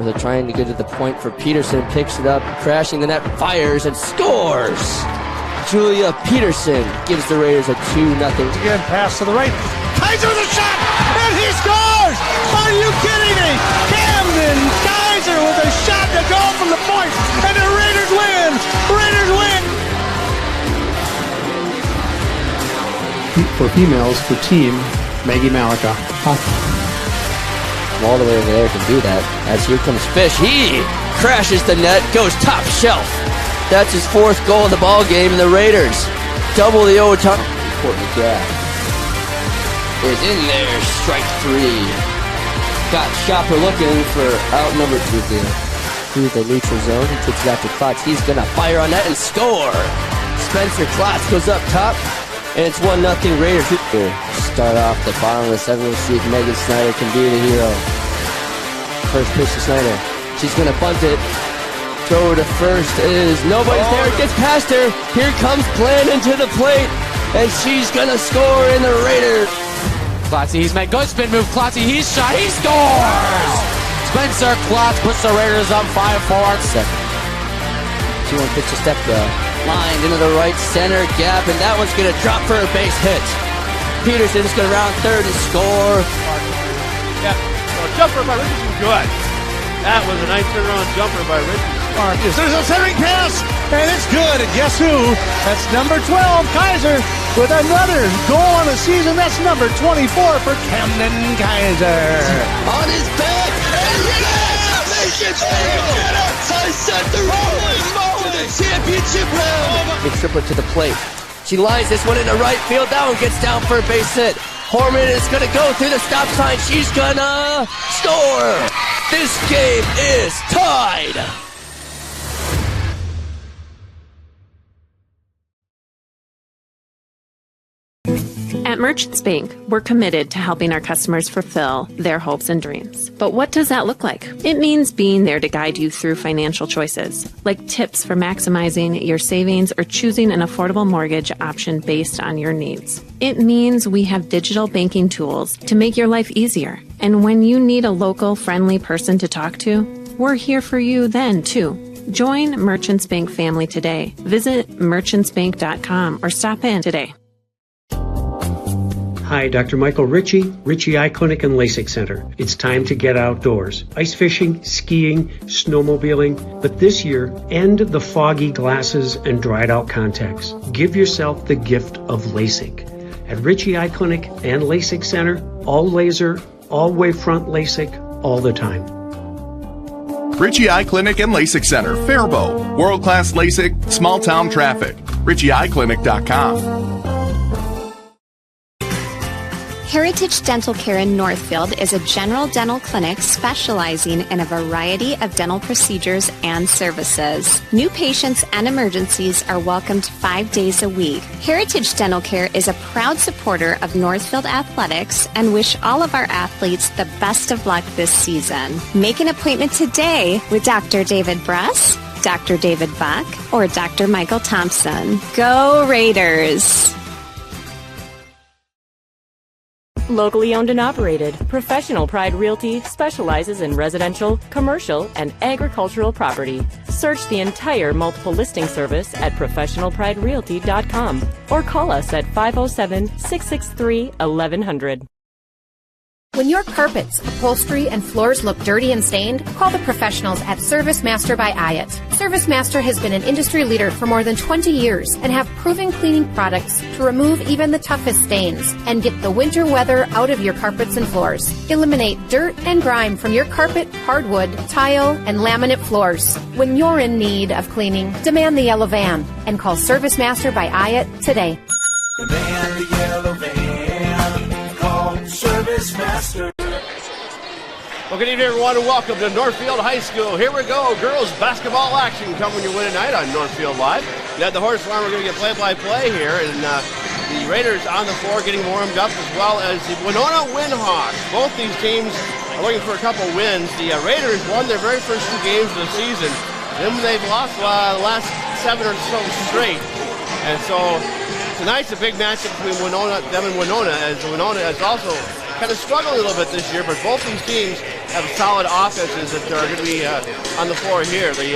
Or they're trying to get to the point for Peterson, picks it up, crashing the net, fires, and scores! Julia Peterson gives the Raiders a 2-0. Again, pass to the right. Kaiser with a shot, and he scores! Are you kidding me? Camden Kaiser with a shot to go from the point, and the Raiders win! Raiders win! For females, for team, Maggie Malika. All the way over there can do that. As here comes Fish. He crashes the net, goes top shelf. That's his 4th goal of the ball game, and the Raiders double the overtime. Courtney Graff is in there, strike 3. Got Shopper looking for out number 2 there. Through the neutral zone, he takes it out to Klotz. He's gonna fire on that and score. Spencer Klotz goes up top, and it's 1-0 Raiders. Start off the bottom of the 7th. We'll see if Megan Snyder can be the hero. First pitch to Snyder. She's gonna bunt it. Throw to first is nobody's there. It gets past her. Here comes Glenn into the plate, and she's gonna score in the Raiders. Klotz, he's made good spin move. Klotz, he's shot. He scores. Spencer Klotz puts the Raiders up 5-4. 2-1 pitch to step lined into the right center gap, and that one's gonna drop for a base hit. Peterson's gonna round third and score. Yeah, so jumper by Richardson, good. That was a nice turnaround jumper by Richardson. There's a centering pass, and it's good. And guess who? That's number 12, Kaiser, with another goal on the season. That's number 24 for Camden Kaiser. On his back, and yes! I set the Rolling to the championship round. Big triplet to the plate. She lines this one into right field. That one gets down for a base hit. Horman is going to go through the stop sign. She's going to score. This game is tied. At Merchants Bank, we're committed to helping our customers fulfill their hopes and dreams. But what does that look like? It means being there to guide you through financial choices, like tips for maximizing your savings or choosing an affordable mortgage option based on your needs. It means we have digital banking tools to make your life easier. And when you need a local, friendly person to talk to, we're here for you then, too. Join Merchants Bank family today. Visit merchantsbank.com or stop in today. Hi, Dr. Michael Ritchie, Ritchie Eye Clinic and LASIK Center. It's time to get outdoors. Ice fishing, skiing, snowmobiling. But this year, end the foggy glasses and dried out contacts. Give yourself the gift of LASIK. At Ritchie Eye Clinic and LASIK Center, all laser, all wavefront LASIK, all the time. Ritchie Eye Clinic and LASIK Center, Faribault. World-class LASIK, small-town traffic. RitchieEyeClinic.com. Heritage Dental Care in Northfield is a general dental clinic specializing in a variety of dental procedures and services. New patients and emergencies are welcomed 5 days a week. Heritage Dental Care is a proud supporter of Northfield Athletics and wish all of our athletes the best of luck this season. Make an appointment today with Dr. David Bruss, Dr. David Buck, or Dr. Michael Thompson. Go Raiders! Locally owned and operated, Professional Pride Realty specializes in residential, commercial, and agricultural property. Search the entire multiple listing service at professionalpriderealty.com or call us at 507-663-1100. When your carpets, upholstery, and floors look dirty and stained, call the professionals at Service Master by Ayat. Service Master has been an industry leader for more than 20 years and have proven cleaning products to remove even the toughest stains and get the winter weather out of your carpets and floors. Eliminate dirt and grime from your carpet, hardwood, tile, and laminate floors. When you're in need of cleaning, demand the yellow van and call Service Master by Ayat today. Demand the yellow van. Service Master. Well, good evening, everyone, and welcome to Northfield High School. Here we go, girls basketball action coming your way tonight on Northfield Live. You had the horse farm. We're going to get play-by-play here, and the Raiders on the floor getting warmed up, as well as the Winona Windhawks. Both these teams are looking for a couple wins. The Raiders won their very first 2 games of the season. Then they've lost the last 7 or so straight, and so tonight's a big matchup between them and Winona, as Winona has also kind of struggled a little bit this year, but both these teams have solid offenses that are going to be on the floor here. The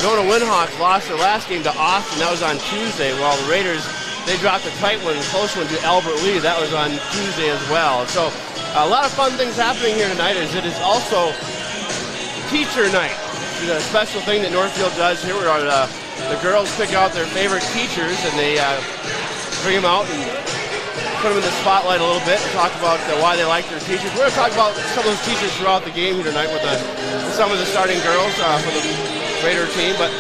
Winona Windhawks lost their last game to Austin. That was on Tuesday, while the Raiders, they dropped a tight one, close one to Albert Lee. That was on Tuesday as well. So a lot of fun things happening here tonight, as it is also teacher night. It's a special thing that Northfield does here where the girls pick out their favorite teachers and they bring them out and put them in the spotlight a little bit and talk about why they like their teachers. We're going to talk about some of those teachers throughout the game here tonight with some of the starting girls for the Raider team. But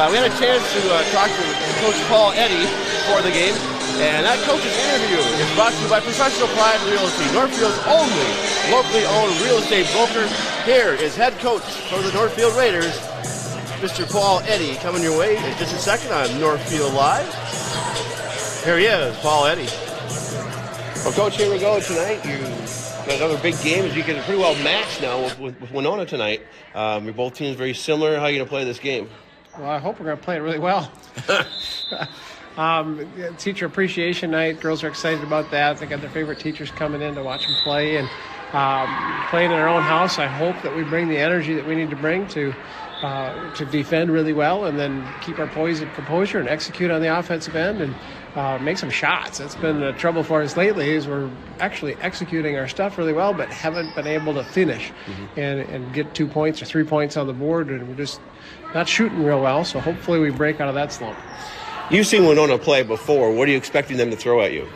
we had a chance to talk to Coach Paul Eddy before the game. And that coach's interview is brought to you by Professional Pride Realty, Northfield's only locally owned real estate broker. Here is head coach for the Northfield Raiders, Mr. Paul Eddy, coming your way in just a second on Northfield Live. Here he is, Paul Eddy. Well, Coach, here we go tonight. You got another big game, as you can pretty well match now with Winona tonight. Your both teams very similar. How are you going to play this game? Well, I hope we're going to play it really well. Teacher appreciation night. Girls are excited about that. They got their favorite teachers coming in to watch them play, and playing in our own house. I hope that we bring the energy that we need to bring to defend really well, and then keep our poise and composure and execute on the offensive end and make some shots. That's been the trouble for us lately, is we're actually executing our stuff really well, but haven't been able to finish and get 2 points or 3 points on the board, and we're just not shooting real well. So hopefully we break out of that slump. You've seen Winona play before. What are you expecting them to throw at you?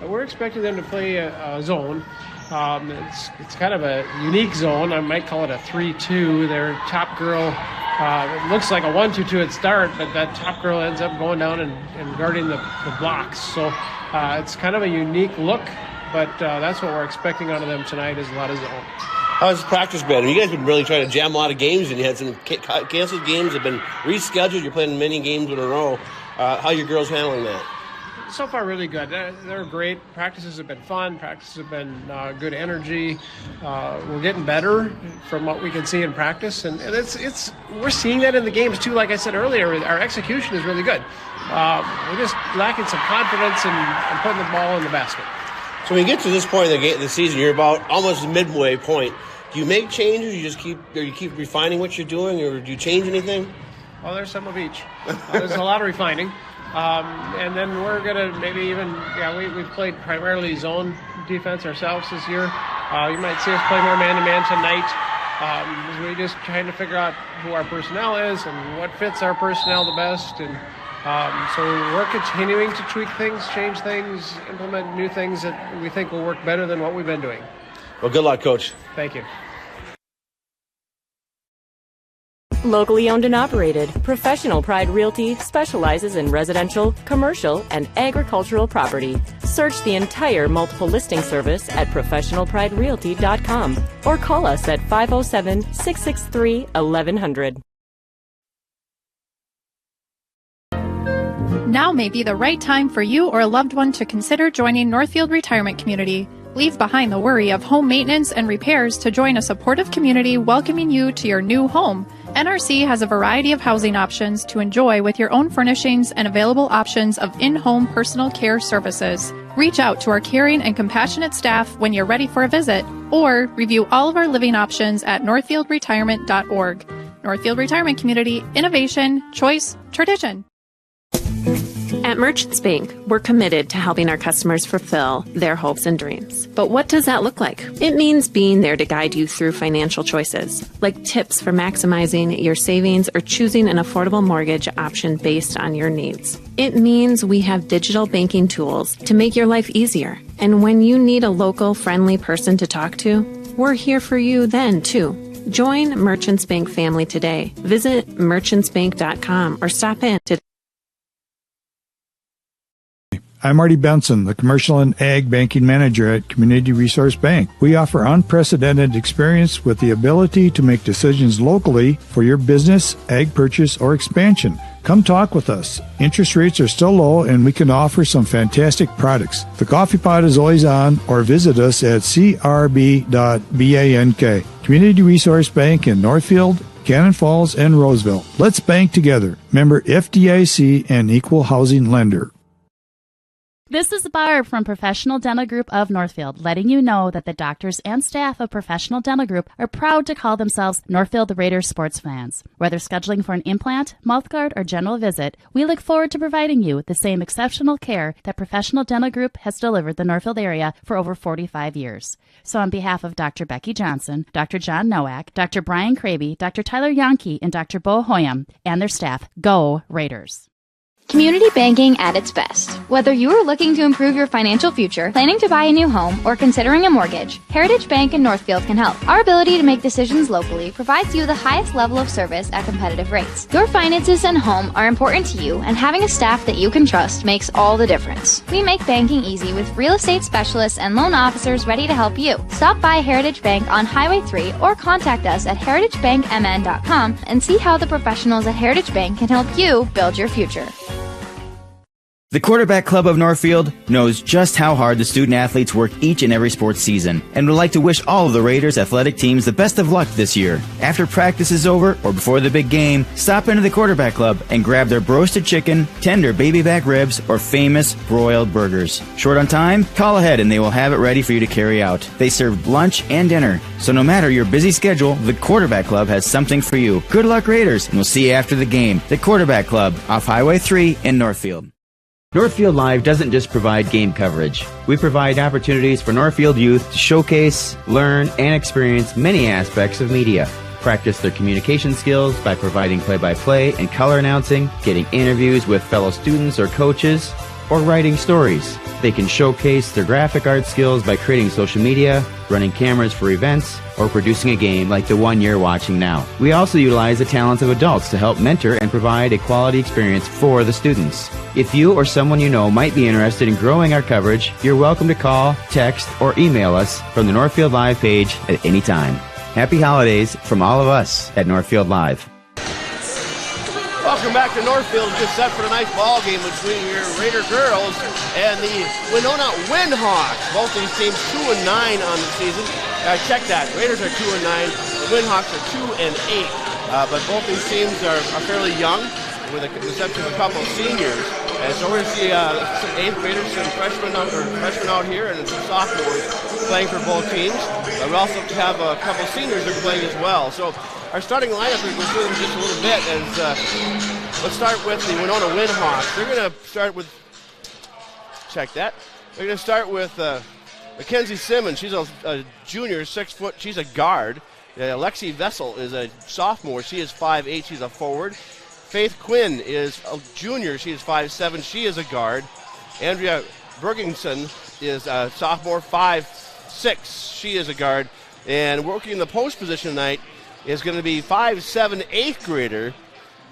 We're expecting them to play a zone. It's kind of a unique zone. I might call it a 3-2. Their top girl, it looks like a 1-2-2 at start, but that top girl ends up going down and guarding the blocks. So it's kind of a unique look, but that's what we're expecting out of them tonight, is a lot of zone. How's practice been? You guys have been really trying to jam a lot of games, and you had some canceled games have been rescheduled. You're playing many games in a row. How are your girls handling that? So far, really good. They're great. Practices have been fun. Practices have been good energy. We're getting better from what we can see in practice, and we're seeing that in the games too. Like I said earlier, our execution is really good. We're just lacking some confidence in putting the ball in the basket. So when you get to this point of the season, you're about almost midway point. Do you make changes? You keep refining what you're doing, or do you change anything? Well, there's some of each. There's a lot of refining. And then we're going to maybe even, we've played primarily zone defense ourselves this year. You might see us play more man-to-man tonight. We're just trying to figure out who our personnel is and what fits our personnel the best. And so we're continuing to tweak things, change things, implement new things that we think will work better than what we've been doing. Well, good luck, Coach. Thank you. Locally owned and operated, Professional Pride Realty specializes in residential, commercial, and agricultural property. Search the entire multiple listing service at professionalpriderealty.com or call us at 507-663-1100. Now may be the right time for you or a loved one to consider joining Northfield Retirement Community. Leave behind the worry of home maintenance and repairs to join a supportive community welcoming you to your new home. NRC has a variety of housing options to enjoy with your own furnishings and available options of in-home personal care services. Reach out to our caring and compassionate staff when you're ready for a visit, or review all of our living options at northfieldretirement.org. Northfield Retirement Community, innovation, choice, tradition. At Merchants Bank, we're committed to helping our customers fulfill their hopes and dreams. But what does that look like? It means being there to guide you through financial choices, like tips for maximizing your savings or choosing an affordable mortgage option based on your needs. It means we have digital banking tools to make your life easier. And when you need a local, friendly person to talk to, we're here for you then, too. Join Merchants Bank family today. Visit merchantsbank.com or stop in to. I'm Marty Benson, the Commercial and Ag Banking Manager at Community Resource Bank. We offer unprecedented experience with the ability to make decisions locally for your business, ag purchase, or expansion. Come talk with us. Interest rates are still low, and we can offer some fantastic products. The coffee pot is always on, or visit us at crb.bank. Community Resource Bank in Northfield, Cannon Falls, and Roseville. Let's bank together. Member FDIC and equal housing lender. This is Barb from Professional Dental Group of Northfield, letting you know that the doctors and staff of Professional Dental Group are proud to call themselves Northfield Raiders sports fans. Whether scheduling for an implant, mouthguard, or general visit, we look forward to providing you the same exceptional care that Professional Dental Group has delivered the Northfield area for over 45 years. So on behalf of Dr. Becky Johnson, Dr. John Nowak, Dr. Brian Kraby, Dr. Tyler Yonke, and Dr. Bo Hoyam, and their staff, go Raiders! Community banking at its best. Whether you are looking to improve your financial future, planning to buy a new home, or considering a mortgage, Heritage Bank in Northfield can help. Our ability to make decisions locally provides you the highest level of service at competitive rates. Your finances and home are important to you, and having a staff that you can trust makes all the difference. We make banking easy with real estate specialists and loan officers ready to help you. Stop by Heritage Bank on Highway 3 or contact us at heritagebankmn.com and see how the professionals at Heritage Bank can help you build your future. The Quarterback Club of Northfield knows just how hard the student athletes work each and every sports season and would like to wish all of the Raiders athletic teams the best of luck this year. After practice is over or before the big game, stop into the Quarterback Club and grab their roasted chicken, tender baby back ribs, or famous broiled burgers. Short on time? Call ahead and they will have it ready for you to carry out. They serve lunch and dinner, so no matter your busy schedule, the Quarterback Club has something for you. Good luck, Raiders, and we'll see you after the game. The Quarterback Club off Highway 3 in Northfield. Northfield Live doesn't just provide game coverage. We provide opportunities for Northfield youth to showcase, learn, and experience many aspects of media. Practice their communication skills by providing play-by-play and color announcing, getting interviews with fellow students or coaches, or writing stories. They can showcase their graphic art skills by creating social media, running cameras for events, or producing a game like the one you're watching now. We also utilize the talents of adults to help mentor and provide a quality experience for the students. If you or someone you know might be interested in growing our coverage, you're welcome to call, text, or email us from the Northfield Live page at any time. Happy holidays from all of us at Northfield Live. Welcome back to Northfield. Just set for tonight's ball game between your Raider girls and the Winona Windhawks. Both these teams 2-9 on the season. Check that. Raiders are 2-9. The Windhawks are 2-8. But both these teams are fairly young, with the exception of a couple of seniors. And so we're going to see some 8th graders, some freshmen out here, and some sophomores playing for both teams. We also have a couple of seniors that are playing as well. So our starting lineup, we'll go through them just a little bit. Let's start with the Winona Windhawks. They're going to start with, check that. They're going to start with Mackenzie Simmons. She's a junior, 6 foot. She's a guard. Lexi Vessel is a sophomore. She is 5'8". She's a forward. Faith Quinn is a junior. She is 5'7". She is a guard. Andrea Bergingson is a sophomore, 5'6". She is a guard. And working in the post position tonight is going to be 5'7", 8th grader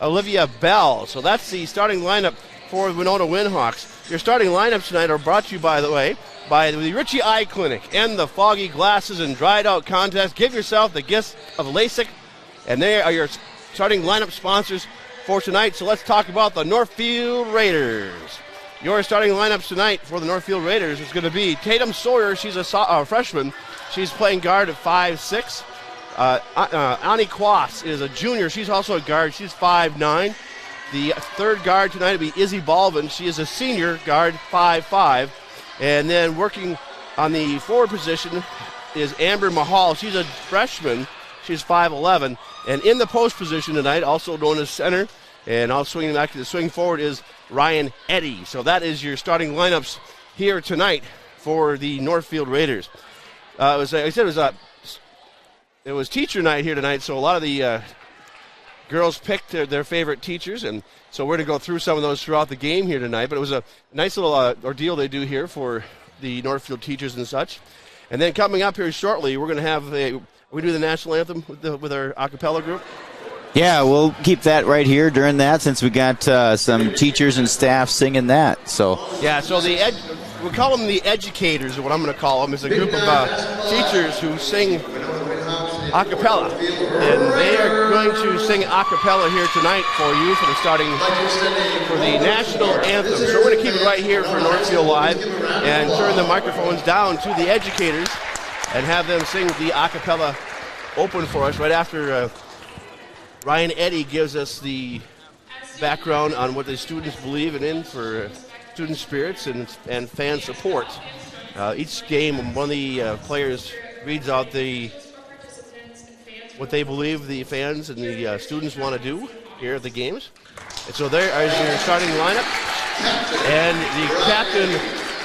Olivia Bell. So that's the starting lineup for the Winona Windhawks. Your starting lineups tonight are brought to you, by the way, by the Ritchie Eye Clinic and the Foggy Glasses and Dried Out Contest. Give yourself the gift of LASIK, and they are your starting lineup sponsors for tonight. So let's talk about the Northfield Raiders. Your starting lineups tonight for the Northfield Raiders is going to be Tatum Sawyer. She's a freshman. She's playing guard at 5'6". Ani Quas is a junior. She's also a guard. She's 5'9". The third guard tonight will be Izzy Balvin. She is a senior guard, 5'5". And then working on the forward position is Amber Mahal. She's a freshman. She's 5'11". And in the post position tonight, also known as center, and I'll swing back to the swing forward, is Ryan Eddy. So that is your starting lineups here tonight for the Northfield Raiders. It was teacher night here tonight, so a lot of the girls picked their favorite teachers, and so we're going to go through some of those throughout the game here tonight. But it was a nice little ordeal they do here for the Northfield teachers and such. And then coming up here shortly, we're going to have we do the national anthem with our a cappella group. Yeah, we'll keep that right here during that, since we got some teachers and staff singing that. So yeah, so we call them the educators, is what I'm going to call them. It's a group of teachers who sing a cappella, and they are going to sing a cappella here tonight for you for the national anthem. So we're going to keep it right here for Northfield Live and turn the microphones down to the educators and have them sing the a cappella open for us right after Ryan Eddy gives us the background on what the students believe in for student spirits and fan support. Each game, one of the players reads out what they believe the fans and the students want to do here at the games. And so there is your starting lineup. And the captain,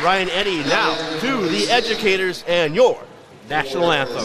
Ryan Eddy, now to the educators and your national anthem.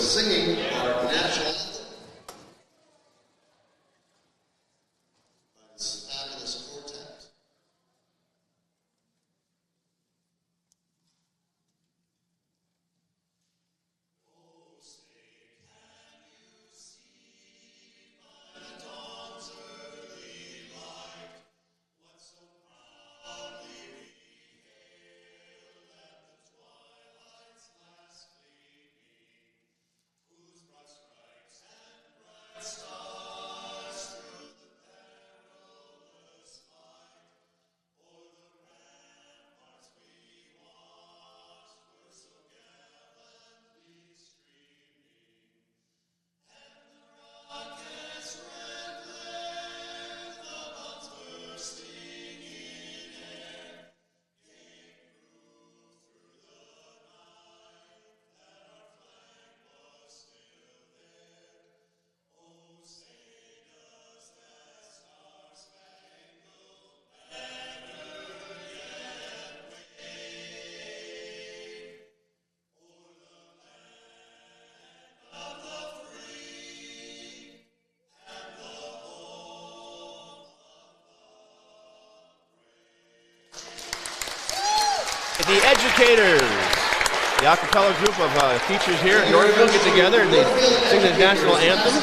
The educators, the a cappella group of teachers here at Northfield get together and they sing the national anthem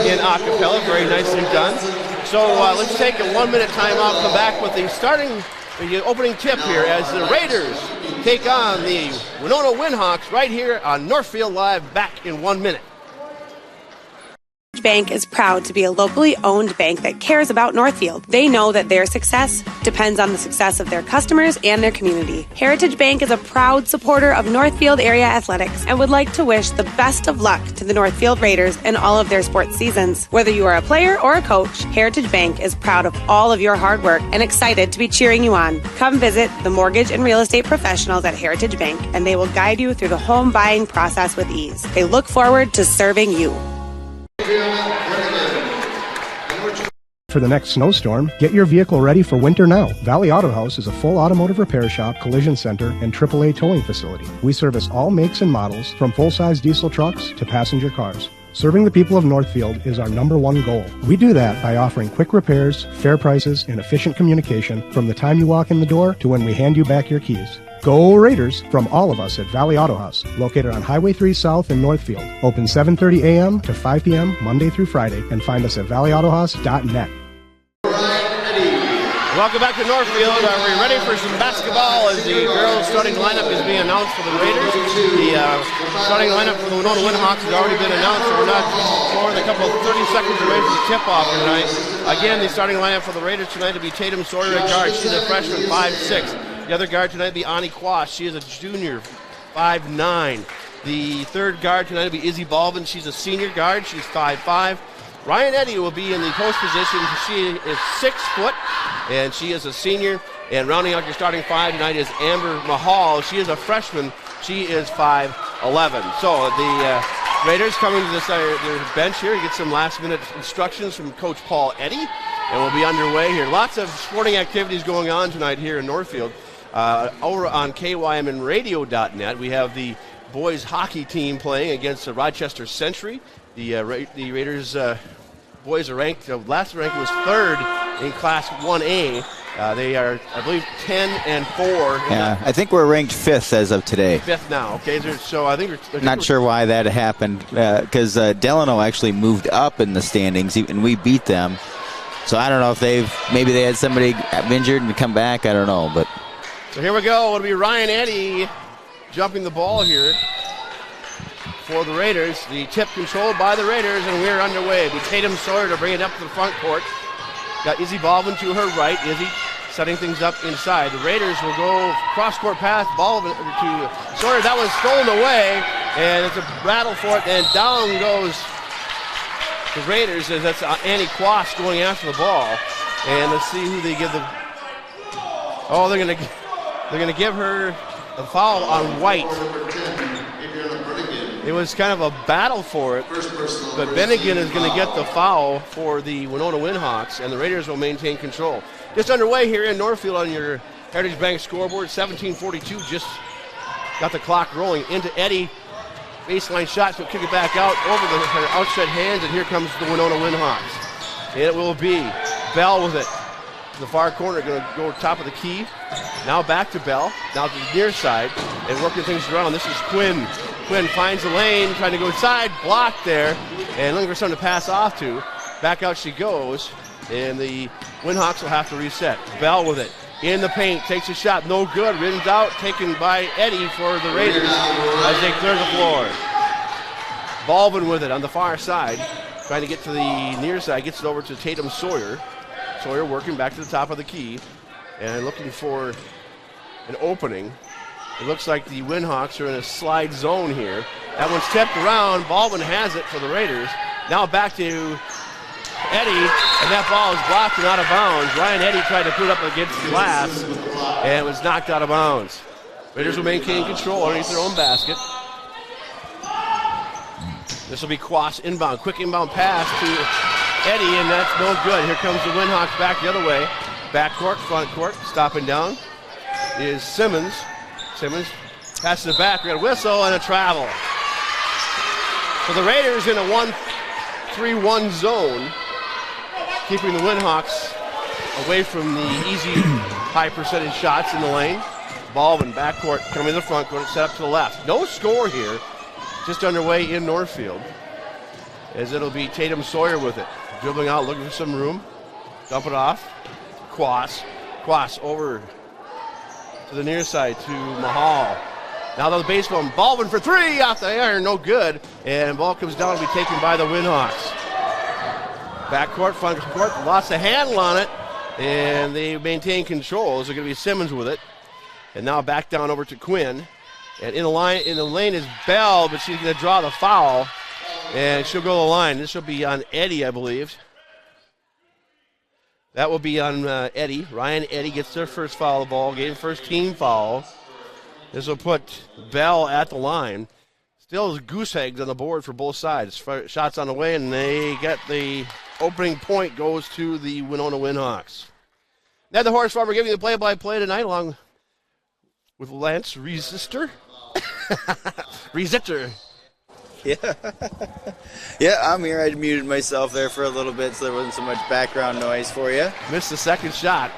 in a cappella. Very nicely done. So let's take a 1-minute timeout, come back with the opening tip here as the Raiders take on the Winona Windhawks right here on Northfield Live, back in 1 minute. Bank is proud to be a locally owned bank that cares about Northfield. They know that their success depends on the success of their customers and their community. Heritage Bank is a proud supporter of Northfield area athletics and would like to wish the best of luck to the Northfield Raiders in all of their sports seasons. Whether you are a player or a coach, Heritage Bank is proud of all of your hard work and excited to be cheering you on. Come visit the mortgage and real estate professionals at Heritage Bank and they will guide you through the home buying process with ease. They look forward to serving you. For the next snowstorm, get your vehicle ready for winter now. Valley Auto House is a full automotive repair shop, collision center, and AAA towing facility. We service all makes and models, from full-size diesel trucks to passenger cars. Serving the people of Northfield is our #1 goal. We do that by offering quick repairs, fair prices, and efficient communication from the time you walk in the door to when we hand you back your keys. Go Raiders from all of us at Valley Auto House, located on Highway 3 South in Northfield. Open 7:30 a.m. to 5 p.m. Monday through Friday, and find us at valleyautohouse.net. Welcome back to Northfield. Are we ready for some basketball as the girls' starting lineup is being announced for the Raiders? The starting lineup for the Winona Windhawks has already been announced, so we're not more than a couple of 30 seconds away from the tip-off tonight. Again, the starting lineup for the Raiders tonight will be Tatum Sawyer at guard. She's a freshman, 5'6". The other guard tonight will be Ani Quash. She is a junior, 5'9". The third guard tonight will be Izzy Baldwin. She's a senior guard. She's 5'5". Ryan Eddy will be in the post position. She is 6 foot, and she is a senior. And rounding out your starting five tonight is Amber Mahal. She is a freshman. She is 5'11". So the Raiders coming to their bench here to get some last-minute instructions from Coach Paul Eddy, and we'll be underway here. Lots of sporting activities going on tonight here in Northfield. Over on KYMNradio.net, we have the boys hockey team playing against the Rochester Century. The Raiders boys are ranked, last ranking was 3rd in Class 1A. They are, I believe, 10-4. Yeah, I think we're ranked 5th as of today. 5th now, okay. So I think we're not sure why that happened, because Delano actually moved up in the standings, and we beat them. So I don't know if maybe they had somebody injured and come back. I don't know, but. So here we go. It'll be Ryan Eddy jumping the ball here for the Raiders. The tip controlled by the Raiders, and we're underway. With Tatum Sawyer to bring it up to the front court. Got Izzy Baldwin to her right. Izzy setting things up inside. The Raiders will go cross-court pass, Baldwin to Sawyer. That one's stolen away, and it's a battle for it, and down goes the Raiders as that's Annie Quast going after the ball. And let's see who they give the. Oh, they're gonna give her a foul on White. It was kind of a battle for it, but Bennigan is going to get the foul for the Winona Windhawks, and the Raiders will maintain control. Just underway here in Northfield on your Heritage Bank scoreboard. 17:42. Just got the clock rolling into Eddie. Baseline shot, so kick it back out over her outstretched hands, and here comes the Winona Windhawks. And it will be Bell with it. The far corner going to go top of the key. Now back to Bell. Now to the near side and working things around. This is Quinn. Quinn finds the lane, trying to go inside, blocked there, and looking for someone to pass off to. Back out she goes, and the Windhawks will have to reset. Bell with it. In the paint, takes a shot, no good, rims out, taken by Eddie for the Raiders as they clear the floor. Baldwin with it on the far side, trying to get to the near side, gets it over to Tatum Sawyer. Sawyer working back to the top of the key and looking for an opening. It looks like the Windhawks are in a slide zone here. That one's tipped around, Baldwin has it for the Raiders. Now back to Eddie, and that ball is blocked and out of bounds. Ryan Eddie tried to put it up against the glass, and it was knocked out of bounds. Raiders will maintain control underneath their own basket. This will be Quas inbound. Quick inbound pass to Eddie, and that's no good. Here comes the Windhawks back the other way. Back court, front court, stopping down is Simmons. Simmons passes it back. We got a whistle and a travel. So the Raiders in a 1-3-1 zone, keeping the Windhawks away from the easy high percentage shots in the lane. Baldwin, backcourt, coming to the front court, set up to the left. No score here, just underway in Northfield, as it'll be Tatum Sawyer with it. Dribbling out, looking for some room. Dump it off. Quas over to the near side to Mahal. Now the baseball. Baldwin for three off the iron, no good. And ball comes down to be taken by the Windhawks. Backcourt, front court, lost a handle on it, and they maintain control. They're going to be Simmons with it. And now back down over to Quinn. And in the lane is Bell, but she's going to draw the foul. And she'll go to the line. This will be on Eddie, I believe. That will be on Eddie. Ryan Eddie gets their first foul of the ball game, first team foul. This will put Bell at the line. Still goose eggs on the board for both sides. Shots on the way, and they get the opening point goes to the Winona Windhawks. Now the Horse Farmer giving you the play-by-play tonight, along with Lance Resister. Resister. Yeah, I'm here. I muted myself there for a little bit so there wasn't so much background noise for you. Missed the second shot.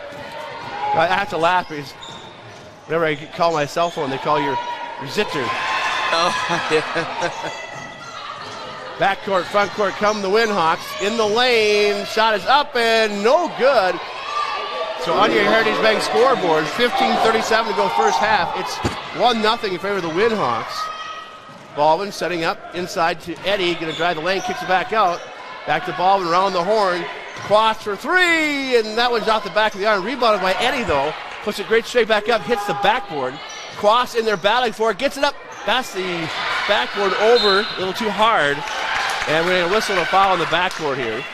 I have to laugh because whenever I call my cell phone, they call you Resister. Oh, yeah. Backcourt, front court, come the Windhawks. In the lane, shot is up and no good. So on your Heritage Bank scoreboard, 15:37 to go first half. It's 1-0 in favor of the Windhawks. Baldwin setting up inside to Eddie, going to drive the lane, kicks it back out. Back to Baldwin around the horn. Quas for three, and that one's off the back of the iron. Rebounded by Eddie, though. Puts it great straight back up, hits the backboard. Quas in there battling for it, gets it up. That's the backboard over, a little too hard. And we're going to whistle a foul on the backboard here.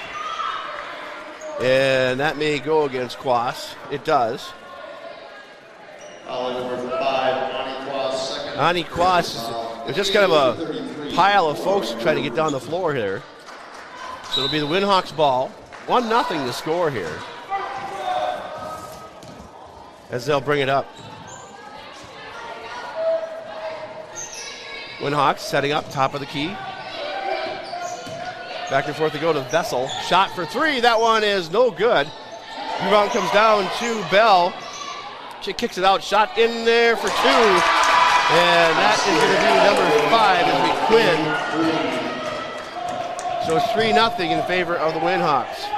And that may go against Quas. It does. Number 5, Ani Quas, second. Ani Quas, it was just kind of a pile of folks trying to get down the floor here. So it'll be the Windhawks ball. 1-0 to score here, as they'll bring it up. Windhawks setting up, top of the key. Back and forth to go to Vessel. Shot for three. That one is no good. Rebound comes down to Bell. She kicks it out. Shot in there for two. And that is going to be number 5 as we Quinn. So it's 3-0 in favor of the Windhawks.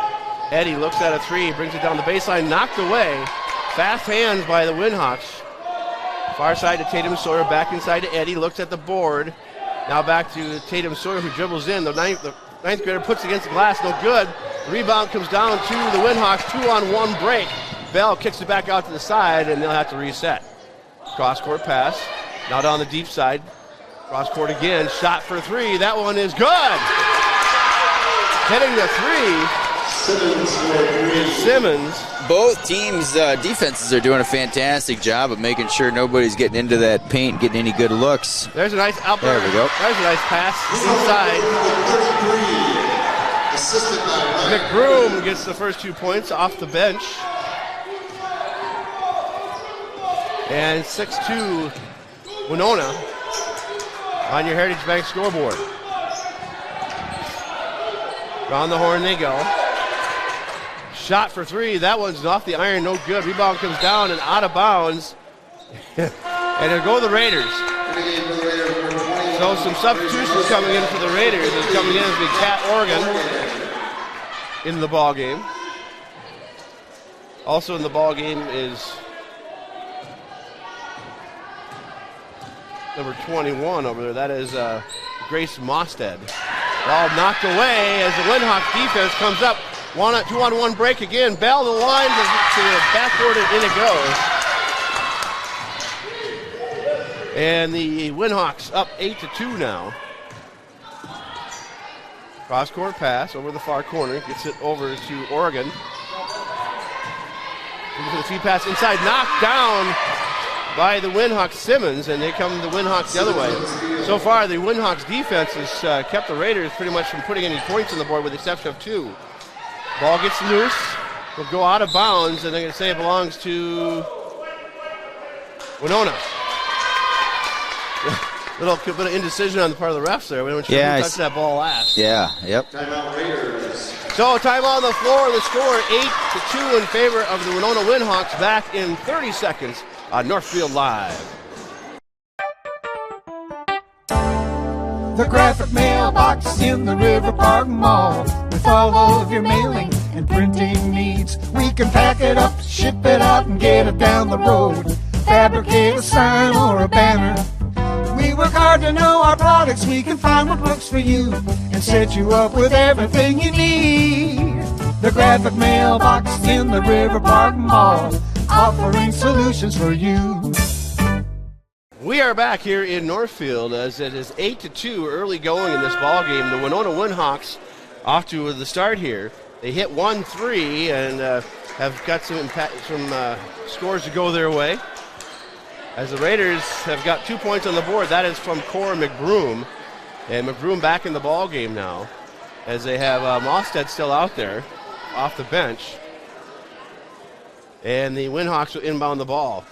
Eddie looks at a three, brings it down the baseline, knocked away. Fast hands by the Windhawks. Far side to Tatum Sawyer, back inside to Eddie, looks at the board. Now back to Tatum Sawyer, who dribbles in. The ninth grader puts against the glass, no good. The rebound comes down to the Windhawks, 2-on-1 break. Bell kicks it back out to the side, and they'll have to reset. Cross-court pass, now down the deep side. Cross-court again, shot for three. That one is good. Hitting the three is Simmons. Both teams' defenses are doing a fantastic job of making sure nobody's getting into that paint, getting any good looks. There's a nice out there. There we go. There's a nice pass inside. McBroom gets the first 2 points off the bench. And 6-2 Winona on your Heritage Bank scoreboard. Around the horn they go. Shot for three. That one's off the iron. No good. Rebound comes down and out of bounds. And there go the Raiders. So some substitutions coming in for the Raiders. Is coming in as we Cat Oregon in the ball game. Also in the ball game is number 21 over there. That is Grace Mosted. Ball knocked away as the Windhawks defense comes up. 2-on-1 break again. Bell the line to the backboard and in it goes. And the Windhawks up 8-2 now. Cross-court pass over the far corner. Gets it over to Oregon. Looking for the feed pass inside. Knocked down by the Windhawks Simmons, and they come the Windhawks the other way. So far, the Windhawks defense has kept the Raiders pretty much from putting any points on the board with the exception of two. Ball gets loose. Will go out of bounds, and they're going to say it belongs to Winona. Little bit of indecision on the part of the refs there. We don't sure who touched that ball last. Yeah, yep. Timeout Raiders. So timeout on the floor. The score 8-2 in favor of the Winona Windhawks. Back in 30 seconds on Northfield Live. The graphic mailbox in the River Park Mall. With all of your mailing and printing needs, we can pack it up, ship it out, and get it down the road. Fabricate a sign or a banner. We work hard to know our products. We can find what works for you and set you up with everything you need. The graphic mailbox in the River Park Mall, offering solutions for you. We are back here in Northfield as it is 8-2 early going in this ball game. The Winona Windhawks off to the start here. They hit 1-3 and have got some scores to go their way. As the Raiders have got 2 points on the board, that is from Cora McBroom. And McBroom back in the ball game now as they have Mosted still out there off the bench. And the Windhawks will inbound the ball.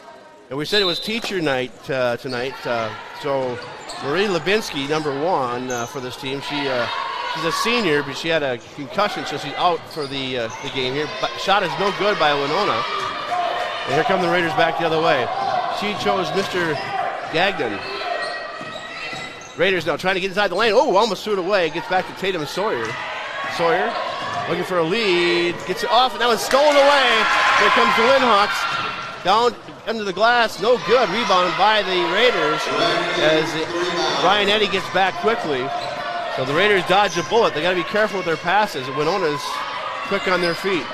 And we said it was teacher night tonight. So Marie Lebinsky, number one for this team. She's a senior, but she had a concussion, so she's out for the game here. But shot is no good by Winona. And here come the Raiders back the other way. She chose Mr. Gagnon. Raiders now trying to get inside the lane. Oh, almost threw it away. Gets back to Tatum Sawyer. Sawyer looking for a lead. Gets it off, and that was stolen away. Here comes the Windhawks. Down under the glass. No good. Rebound by the Raiders as Ryan Eddy gets back quickly. So the Raiders dodge a bullet. They got to be careful with their passes. Winona's quick on their feet.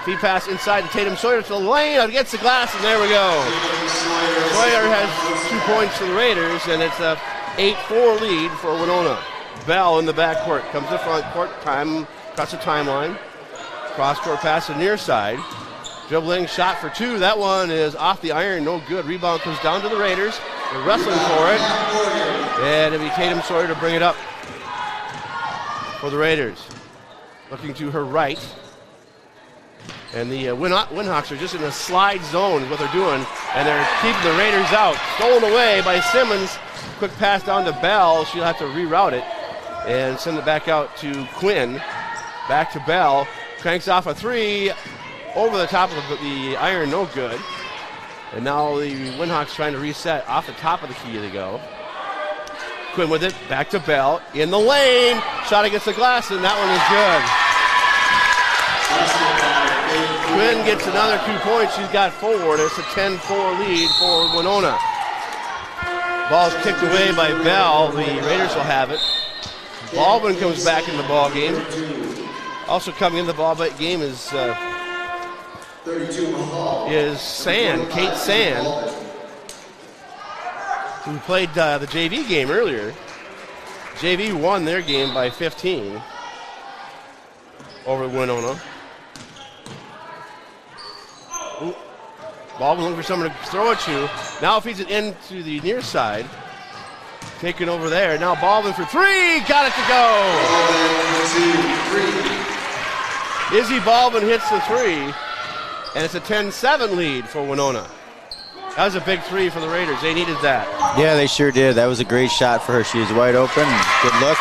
Feed pass inside to Tatum Sawyer to the lane, out against the glass, and there we go. Sawyer has 2 points for the Raiders, and it's a 8-4 lead for Winona. Bell in the backcourt, comes to front court, across the timeline. Cross-court pass to the near side. Dribbling shot for two. That one is off the iron, no good. Rebound comes down to the Raiders. They're wrestling for it. And it'll be Tatum Sawyer to bring it up for the Raiders. Looking to her right. And the Windhawks are just in a slide zone is what they're doing. And they're keeping the Raiders out. Stolen away by Simmons. Quick pass down to Bell. She'll have to reroute it and send it back out to Quinn. Back to Bell. Cranks off a three. Over the top of the iron, no good. And now the Windhawks trying to reset. Off the top of the key they go. Quinn with it. Back to Bell. In the lane. Shot against the glass, and that one is good. Quinn gets another 2 points. She's got 4. It's a 10-4 lead for Winona. Ball's kicked away by Bell. The Raiders will have it. Baldwin comes back in the ball game. Also coming in the ball game is Sand, Kate Sand, who played the JV game earlier. JV won their game by 15. over Winona. Ooh. Baldwin looking for someone to throw it to. Now feeds it into the near side. Taken over there. Now Baldwin for three. Got it to go. Izzy Baldwin hits the three. And it's a 10-7 lead for Winona. That was a big three for the Raiders. They needed that. Yeah, they sure did. That was a great shot for her. She was wide open. Good look.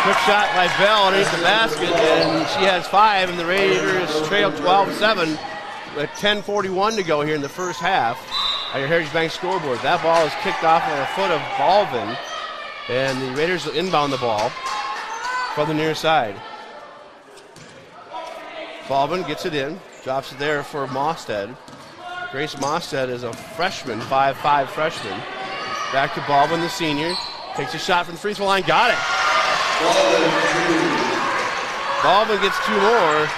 Quick shot by Bell underneath the basket, and she has 5, and the Raiders trail 12-7 with 10:41 to go here in the first half on your Heritage Bank scoreboard. That ball is kicked off on a foot of Baldwin, and the Raiders will inbound the ball from the near side. Baldwin gets it in, drops it there for Mosted. Grace Mosted is a freshman, 5'5" freshman. Back to Baldwin, the senior. Takes a shot from the free throw line, got it. Baldwin gets 2 more.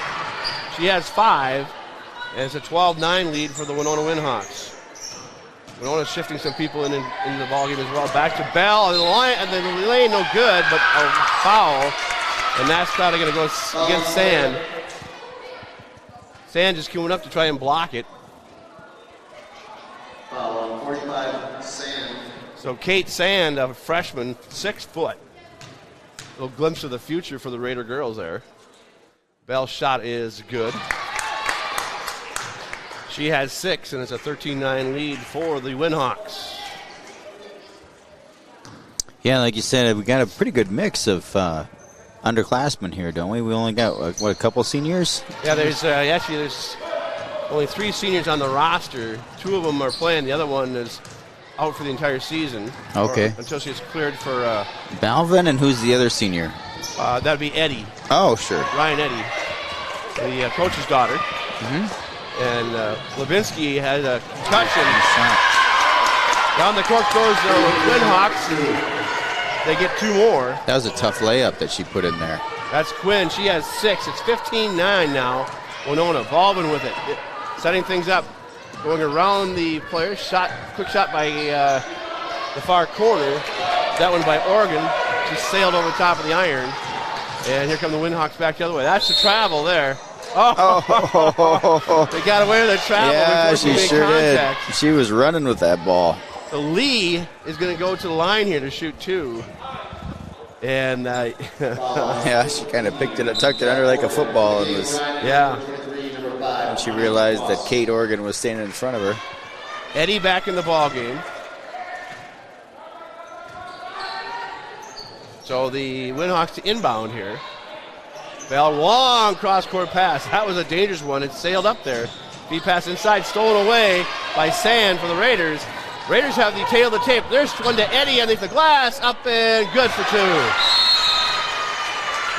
She has 5, and it's a 12-9 lead for the Winona Windhawks. Winona's shifting some people into the ballgame as well. Back to Bell, and the lane no good, but a foul, and that's probably going to go against Sand. Sand just queuing up to try and block it. Foul on 45, Sand. So Kate Sand, a freshman, 6 foot. Little glimpse of the future for the Raider girls there. Bell's shot is good. She has 6, and it's a 13-9 lead for the Windhawks. Yeah, like you said, we got a pretty good mix of underclassmen here, don't we? We only got, a couple seniors? Yeah, there's only 3 seniors on the roster. 2 of them are playing. The other one is out for the entire season. Okay. Until she's cleared for... Balvin, and who's the other senior? That'd be Eddie. Oh, sure. Ryan Eddy, the coach's daughter. Mm-hmm. And Levinsky had a concussion. Down the court goes the Windhawks, and they get 2 more. That was a tough layup that she put in there. That's Quinn. She has 6. It's 15-9 now. Winona, Baldwin with it. Setting things up. Going around the players. Quick shot by the far corner. That one by Oregon. Just sailed over top of the iron. And here come the Windhawks back the other way. That's the travel there. Oh, they got away with the travel. Yeah, she sure contact. did. She was running with that ball. So Lee is going to go to the line here to shoot 2. And yeah, she kind of picked it up, tucked it under like a football, and was. Yeah. And she realized that Kate Oregon was standing in front of her. Eddie back in the ball game. So the Windhawks to inbound here. Bell, long cross-court pass. That was a dangerous one. It sailed up there. Feed pass inside, stolen away by Sand for the Raiders. Raiders have the tail of the tape. There's one to Eddie underneath the glass. Up and good for 2.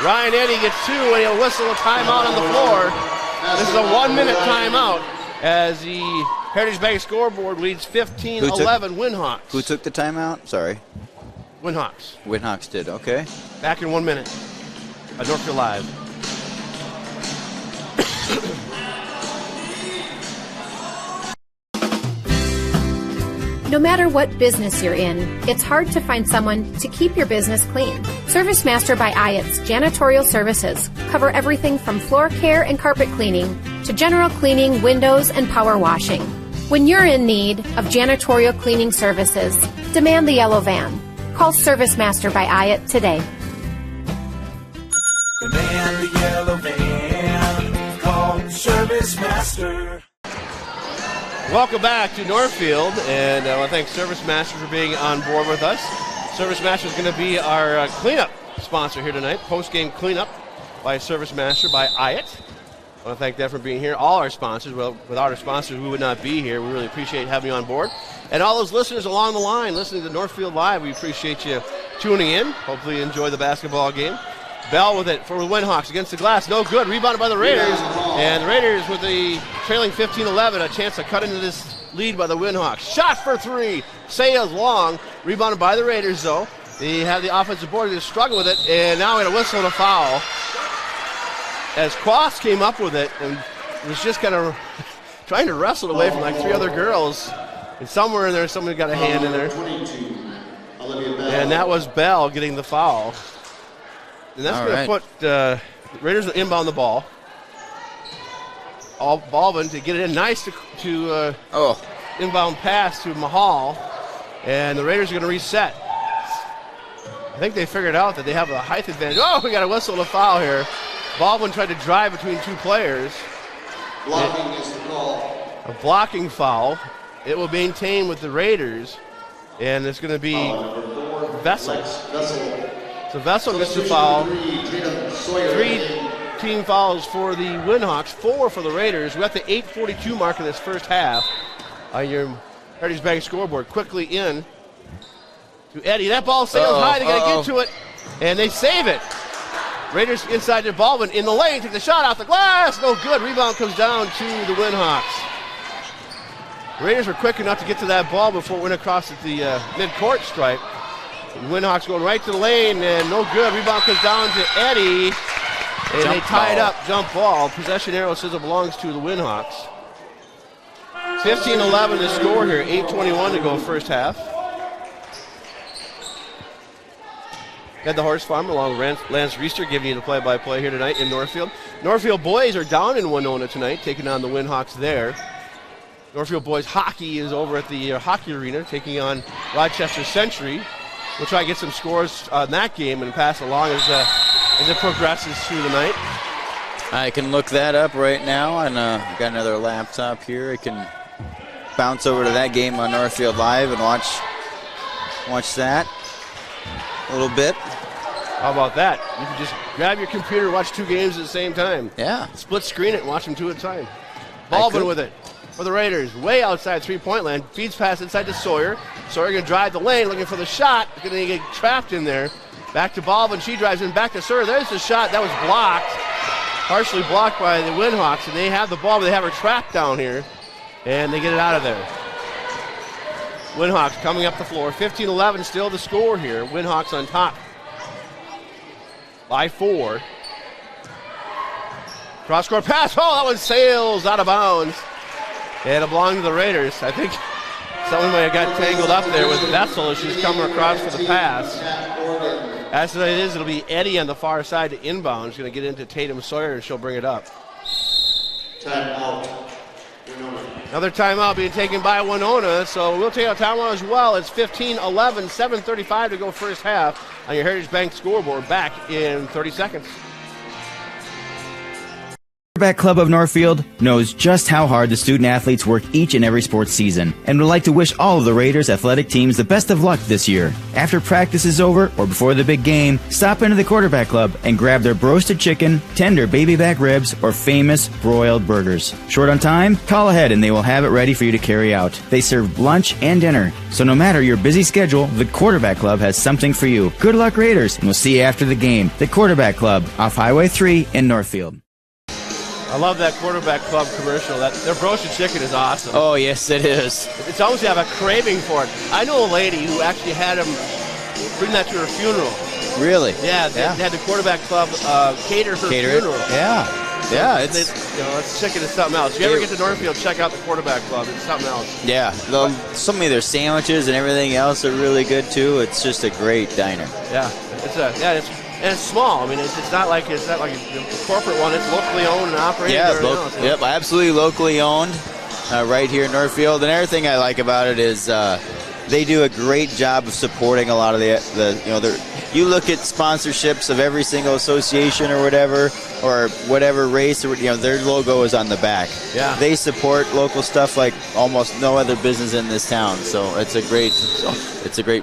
Ryan Eddy gets 2, and he'll whistle a timeout on the floor. This is a 1-minute timeout as the Heritage Bank scoreboard leads 15-11 Windhawks. Who took the timeout? Sorry. Windhawks. Windhawks did, okay. Back in 1 minute. At Northfield Live. No matter what business you're in, it's hard to find someone to keep your business clean. ServiceMaster by Ayatt's janitorial services cover everything from floor care and carpet cleaning to general cleaning, windows, and power washing. When you're in need of janitorial cleaning services, demand the yellow van. Call ServiceMaster by Ayatt today. Demand the yellow van. Call ServiceMaster. Welcome back to Northfield, and I want to thank ServiceMaster for being on board with us. ServiceMaster is going to be our cleanup sponsor here tonight, post-game cleanup by ServiceMaster by Ayatt. I want to thank them for being here. All our sponsors, well, without our sponsors, we would not be here. We really appreciate having you on board. And all those listeners along the line listening to Northfield Live, we appreciate you tuning in. Hopefully you enjoy the basketball game. Bell with it for the Windhawks against the glass. No good. Rebounded by the Raiders. And the Raiders with the trailing 15-11. A chance to cut into this lead by the Windhawks. Shot for 3. Sails long. Rebounded by the Raiders, though. They have the offensive board. They struggle with it. And now we had a whistle and a foul. As Quas came up with it and was just kind of trying to wrestle away from like 3 other girls. And somewhere in there, somebody got a hand in there. And that was Bell getting the foul. And that's going to put The Raiders will inbound the ball. Baldwin to get it in. Nice to inbound pass to Mahal. And the Raiders are going to reset. I think they figured out that they have a height advantage. Oh, we got a whistle and a foul here. Baldwin tried to drive between two players. Blocking is the call. A blocking foul. It will maintain with the Raiders. And it's going to be Vessel. So Vessel gets the foul. 3 team fouls for the Windhawks, 4 for the Raiders. We're at the 8:42 mark in this first half on your Heritage Bank scoreboard. Quickly in to Eddie. That ball sails high. They got to get to it, and they save it. Raiders inside their Baldwin in the lane. Take the shot off the glass. No good. Rebound comes down to the Windhawks. Raiders were quick enough to get to that ball before it went across at the mid-court stripe. The Windhawks going right to the lane, and no good. Rebound comes down to Eddie, and they tie it up. Jump ball. Possession arrow says it belongs to the Windhawks. 15-11 to score here. 8:21 to go first half. Got the Horse Farm along with Lance Reister giving you the play-by-play here tonight in Northfield. Northfield boys are down in Winona tonight, taking on the Windhawks there. Northfield boys hockey is over at the hockey arena, taking on Rochester Century. We'll try to get some scores on that game and pass along as it progresses through the night. I can look that up right now, and I've got another laptop here. I can bounce over to that game on Northfield Live and watch that a little bit. How about that? You can just grab your computer and watch 2 games at the same time. Yeah. Split screen it and watch them 2 at a time. Baldwin with it for the Raiders. Way outside three-point land. Feeds pass inside to Sawyer. Sawyer going to drive the lane, looking for the shot. Going to get trapped in there. Back to Baldwin. She drives in. Back to Sawyer. There's the shot. That was blocked. Partially blocked by the Windhawks. And they have the ball, but they have her trapped down here. And they get it out of there. Windhawks coming up the floor. 15-11 still the score here. Windhawks on top by 4. Cross-court pass. Oh, that one sails out of bounds. And it belonged to the Raiders. I think someone might have got tangled up there with Vessel as she's coming across for the pass. As it is, it'll be Eddie on the far side to inbound. She's going to get into Tatum Sawyer, and she'll bring it up. Timeout. Another timeout being taken by Winona, so we'll take a timeout as well. It's 15-11, 7:35 to go first half on your Heritage Bank scoreboard. Back in 30 seconds. Quarterback Club of Northfield knows just how hard the student athletes work each and every sports season and would like to wish all of the Raiders athletic teams the best of luck this year. After practice is over or before the big game, stop into the Quarterback Club and grab their roasted chicken, tender baby back ribs, or famous broiled burgers. Short on time? Call ahead and they will have it ready for you to carry out. They serve lunch and dinner, so no matter your busy schedule, the Quarterback Club has something for you. Good luck, Raiders, and we'll see you after the game. The Quarterback Club off Highway 3 in Northfield. I love that Quarterback Club commercial. Their roasted chicken is awesome. Oh, yes, it is. It's almost you have a craving for it. I know a lady who actually had them bring that to her funeral. Really? Yeah, they had the Quarterback Club cater her funeral. Yeah. Yeah, it's chicken is something else. If you ever get to Northfield, check out the Quarterback Club. It's something else. Yeah, some of their sandwiches and everything else are really good too. It's just a great diner. Yeah, it's small. I mean, it's not like a corporate one. It's locally owned and operated. Yeah, yep, absolutely locally owned, right here in Northfield. Another thing I like about it is they do a great job of supporting a lot of you look at sponsorships of every single association or whatever race or their logo is on the back. Yeah, they support local stuff like almost no other business in this town. So it's a great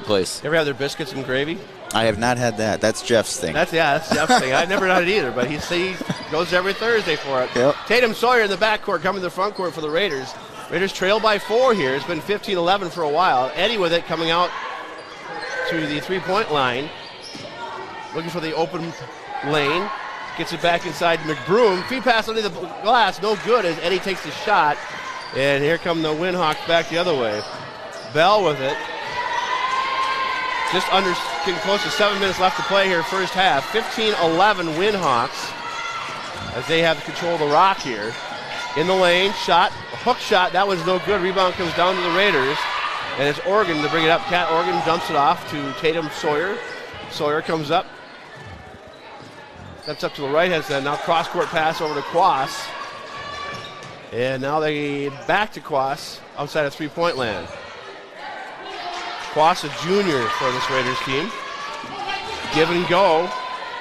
place. You ever have their biscuits and gravy? I have not had that. That's Jeff's thing. That's Jeff's thing. I've never had it either, but he goes every Thursday for it. Yep. Tatum Sawyer in the backcourt, coming to the front court for the Raiders. Raiders trail by 4 here. It's been 15-11 for a while. Eddie with it coming out to the three-point line. Looking for the open lane. Gets it back inside McBroom. Feed pass under the glass. No good as Eddie takes the shot. And here come the Windhawks back the other way. Bell with it. Just getting close to 7 minutes left to play here, first half. 15-11 Windhawks as they have control of the rock here. In the lane, shot, a hook shot, that was no good. Rebound comes down to the Raiders, and it's Oregon to bring it up. Kat Oregon dumps it off to Tatum Sawyer. Sawyer comes up That's up to the right-hand side. Now cross-court pass over to Quas. And now they back to Quas outside of three-point land. Quas, a junior for this Raiders team. Give and go.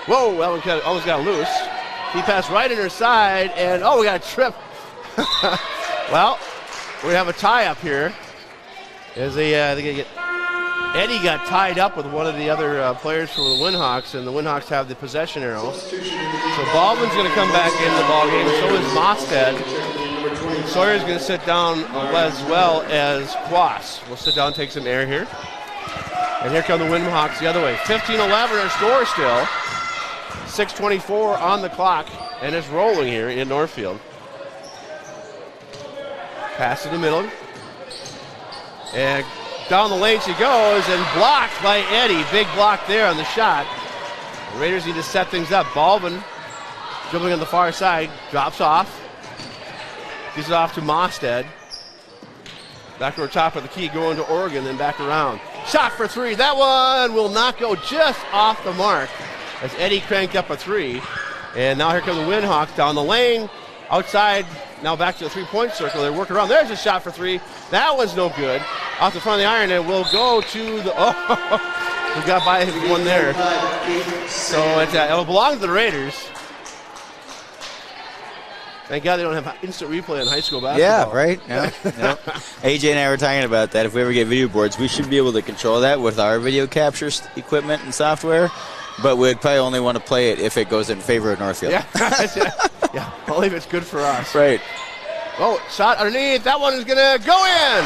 Whoa, that one almost got loose. He passed right in her side, and we got a trip. Well, we have a tie up here. As they get Eddie got tied up with one of the other players from the Windhawks, and the Windhawks have the possession arrow. So Baldwin's going to come back in the ball game. So is Mostad. Sawyer's going to sit down as well as Quas. We'll sit down and take some air here. And here come the Windhawks the other way. 15-11 our score still. 6:24 on the clock, and it's rolling here in Northfield. Pass in the middle. And down the lane she goes, and blocked by Eddie. Big block there on the shot. The Raiders need to set things up. Baldwin dribbling on the far side, drops off. Gives it off to Mostad. Back over top of the key, going to Oregon, then back around. Shot for three. That one will not go, just off the mark as Eddie cranked up a three. And now here come the Windhawks down the lane. Outside, now back to the three-point circle. They're working around. There's a shot for three. That one's no good. Off the front of the iron, and we'll go to the... we got by one there. So it'll belong to the Raiders. Thank God they don't have instant replay in high school basketball. Yeah, right? Yeah. AJ and I were talking about that. If we ever get video boards, we should be able to control that with our video capture equipment and software, but we'd probably only want to play it if it goes in favor of Northfield. Yeah, only if it's good for us. Right. Oh, shot underneath. That one is going to go in.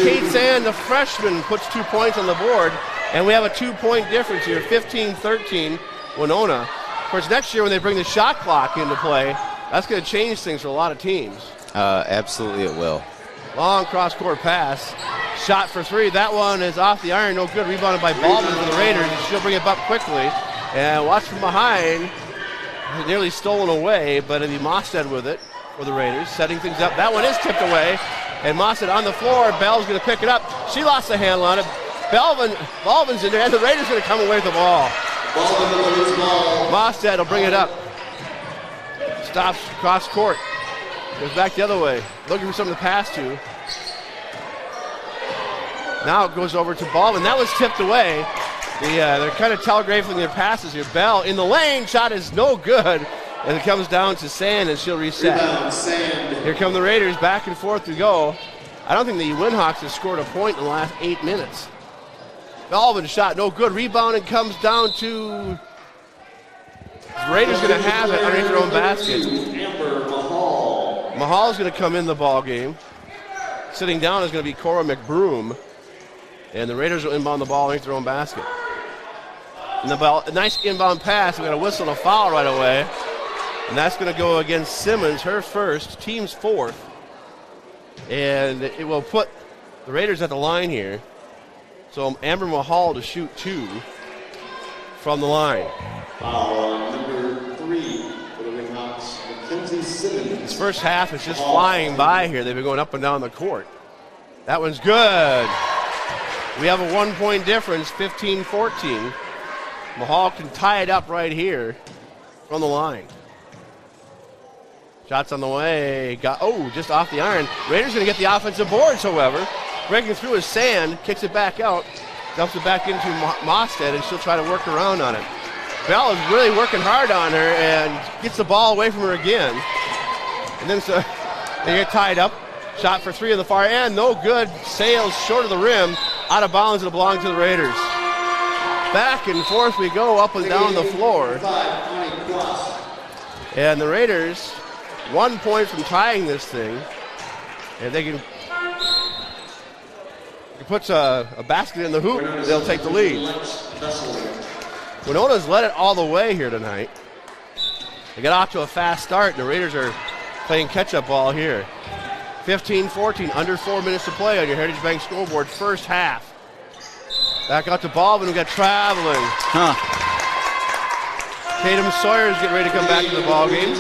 Kate Sand, the freshman, puts 2 points on the board, and we have a 2-point difference here, 15-13, Winona. Of course, next year when they bring the shot clock into play, that's going to change things for a lot of teams. Absolutely it will. Long cross-court pass. Shot for three. That one is off the iron. No good. Rebounded by Baldwin for the Raiders. She'll bring it up quickly. And watch from behind. Nearly stolen away, but it'll be Mostad with it for the Raiders. Setting things up. That one is tipped away. And Mostad on the floor. Bell's going to pick it up. She lost the handle on it. Baldwin's in there, and the Raiders going to come away with the ball. Mostad will bring it up. Stops cross court. Goes back the other way. Looking for something to pass to. Now it goes over to Baldwin. That was tipped away. They're kind of telegraphing their passes here. Bell in the lane. Shot is no good. And it comes down to Sand, and she'll reset. Here come the Raiders. Back and forth we go. I don't think the Windhawks have scored a point in the last 8 minutes. Baldwin shot no good. Rebound and comes down to the Raiders going to have it underneath their own basket. Mahal's going to come in the ball game. Sitting down is going to be Cora McBroom. And the Raiders will inbound the ball underneath their own basket. And the ball, a nice inbound pass. We're going to whistle a foul right away. And that's going to go against Simmons, her first, team's fourth. And it will put the Raiders at the line here. So Amber Mahal to shoot two from the line. Foul number 3 for the Windhawks, Mackenzie Simmons. This first half is just flying by here. They've been going up and down the court. That one's good. We have a 1-point difference, 15-14. Mahal can tie it up right here from the line. Shots on the way. Just off the iron. Raiders going to get the offensive boards, however. Breaking through is Sand, kicks it back out, dumps it back into Mostad, and she'll try to work around on it. Bell is really working hard on her and gets the ball away from her again. And then they get tied up. Shot for three on the far end, no good. Sails short of the rim, out of bounds, and it belongs to the Raiders. Back and forth we go, up and down the floor. And the Raiders, 1 point from tying this thing, and they can. He puts a basket in the hoop, they'll take the lead. Winona's led it all the way here tonight. They got off to a fast start, and the Raiders are playing catch-up ball here. 15-14, under 4 minutes to play on your Heritage Bank scoreboard, first half. Back out to Baldwin, we got traveling. Tatum Sawyer's getting ready to come back to the ball game.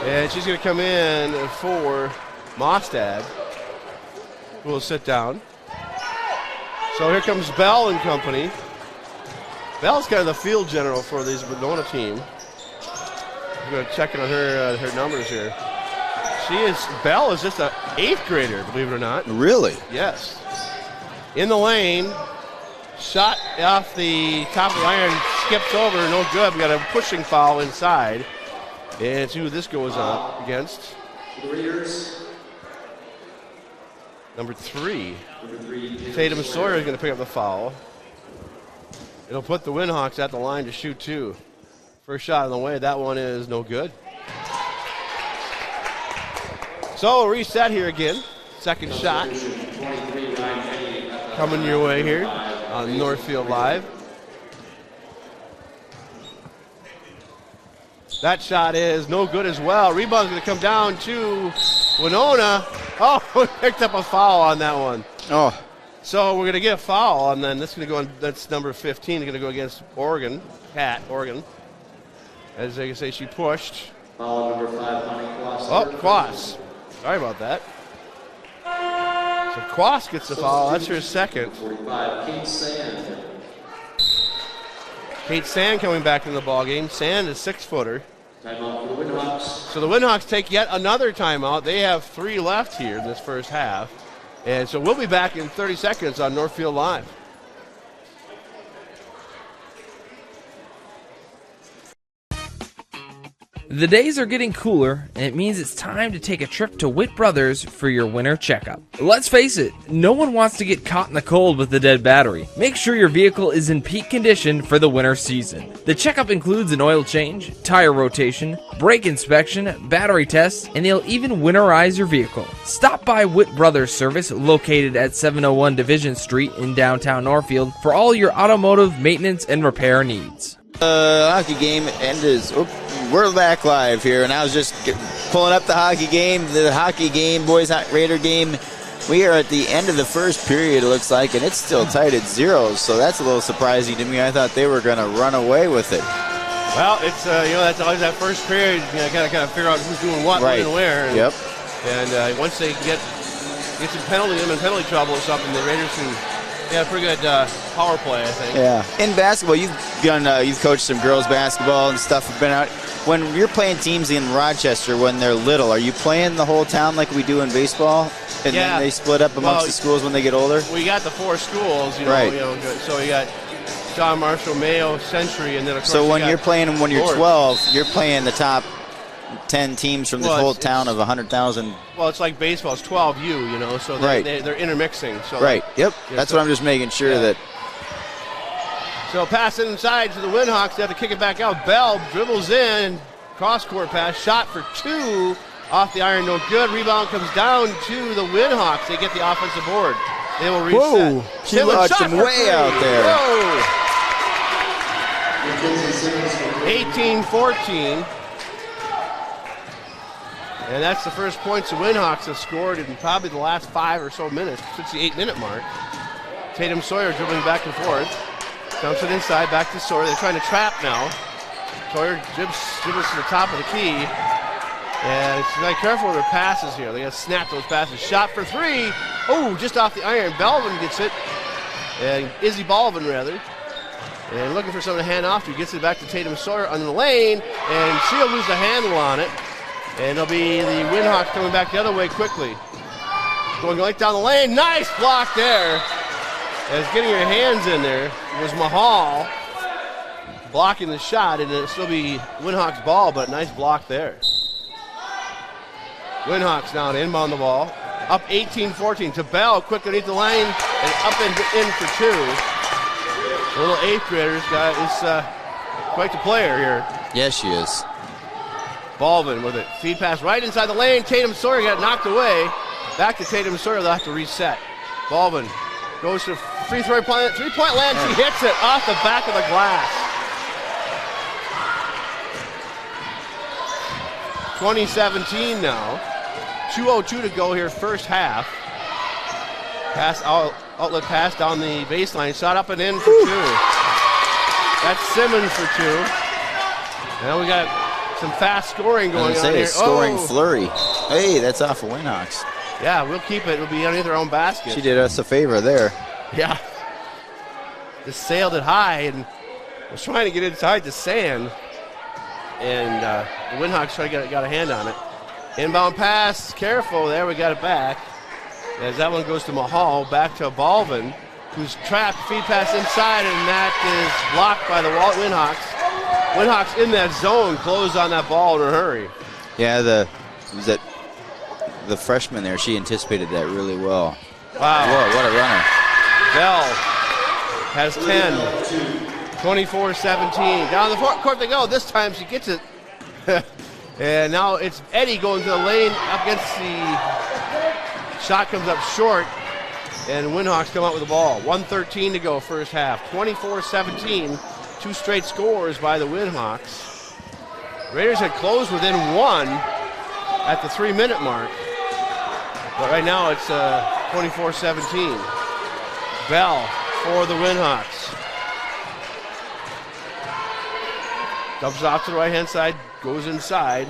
And she's going to come in for Mostad, who will sit down. So here comes Bell and company. Bell's kind of the field general for this Winona team. I'm going to check on her numbers here. Bell is just an 8th grader, believe it or not. Really? Yes. In the lane, shot off the top of the iron, skips over, no good. We got a pushing foul inside. And see who this goes up against. Number 3. Tatum Sawyer is going to pick up the foul. It'll put the Windhawks at the line to shoot 2. First shot on the way, that one is no good. So we'll reset here again. Second shot coming your way here on Northfield Live. That shot is no good as well. Rebound's going to come down to Winona. Oh, picked up a foul on that one. Oh. So we're going to get a foul, and then this is going to go on, that's number 15, going to go against Oregon. As they say, she pushed. Foul number 5, Quas. Oh, Quas. Sorry about that. So Quas gets the foul. That's her second. 45, Kate Sand. Kate Sand coming back into the ballgame. Sand is 6-footer. Timeout for the Windhawks. So the Windhawks take yet another timeout. They have 3 left here in this first half. And so we'll be back in 30 seconds on Northfield Live. The days are getting cooler, and it means it's time to take a trip to Witt Brothers for your winter checkup. Let's face it, no one wants to get caught in the cold with a dead battery. Make sure your vehicle is in peak condition for the winter season. The checkup includes an oil change, tire rotation, brake inspection, battery tests, and they'll even winterize your vehicle. Stop by Witt Brothers Service, located at 701 Division Street in downtown Northfield, for all your automotive maintenance and repair needs. Hockey game ended. We're back live here, and I was just pulling up the hockey game, boys Raider game. We are at the end of the first period, it looks like, and it's still tight at 0, so that's a little surprising to me. I thought they were going to run away with it. Well, it's that's always that first period. Kind of figure out who's doing what, when, and where. Yep. And once they get some penalty trouble or something, the Raiders can. Yeah, pretty good power play, I think. Yeah. In basketball, you've coached some girls basketball and stuff. Have been out. When you're playing teams in Rochester when they're little, are you playing the whole town like we do in baseball? And then they split up amongst the schools when they get older? We got the 4 schools, right. So you got John Marshall, Mayo, Century, and then of course. So when you're playing when you're 12, you're playing the top 10 teams from the whole town of 100,000. Well, it's like baseball. It's 12U, so they're intermixing. So right. Yep. That's what I'm just making sure that. So pass inside to the Windhawks. They have to kick it back out. Bell dribbles in. Cross-court pass. Shot for 2. Off the iron. No good. Rebound comes down to the Windhawks. They get the offensive board. They will reset. Whoa. She launched him way out there. Whoa. 18-14. And that's the first points the Windhawks have scored in probably the last 5 or so minutes, since the 8-minute mark. Tatum Sawyer dribbling back and forth. Dumps it inside, back to Sawyer. They're trying to trap now. Sawyer dribbles to the top of the key. And it's very careful with their passes here. They got to snap those passes. Shot for 3. Oh, just off the iron. Belvin gets it. And Izzy Balvin, rather. And looking for someone to hand off to. Gets it back to Tatum Sawyer on the lane. And she'll lose the handle on it. And it'll be the Windhawks coming back the other way quickly. Going right down the lane. Nice block there. As getting your hands in there was Mahal blocking the shot, and it'll still be Windhawks' ball, but a nice block there. Windhawks now to inbound the ball. Up 18-14 to Bell, quick underneath the lane, and up and in for 2. The little 8th grader's guy is quite the player here. Yes, she is. Balvin with it. Feed pass right inside the lane. Tatum Sawyer got knocked away. Back to Tatum Sawyer. They'll have to reset. Balvin goes to three-point land. She hits it off the back of the glass. 2017 now. 2:02 to go here, first half. Outlet pass down the baseline. Shot up and in for 2. That's Simmons for 2. Now we got some fast scoring going on here. Scoring flurry. Hey, that's off of Windhawks. Yeah, we'll keep it. It'll be underneath their own basket. She did us a favor there. Yeah. Just sailed it high, and was trying to get inside the sand, and the Windhawks got a hand on it. Inbound pass, careful there, we got it back. As that one goes to Mahal, back to Balvin, who's trapped, feed pass inside, and that is blocked by the Windhawks. Windhawks in that zone, closed on that ball in a hurry. Yeah, the freshman there, she anticipated that really well. Wow. Whoa, what a runner. Bell has 10, 24-17. Down the court they go. This time she gets it. And now it's Eddie going to the lane up against the shot, comes up short, and Windhawks come out with the ball. 1:13 to go first half. 24-17, 2 straight scores by the Windhawks. Raiders had closed within 1 at the 3-minute mark, but right now it's 24-17. Bell for the Windhawks. Dumps off to the right-hand side, goes inside.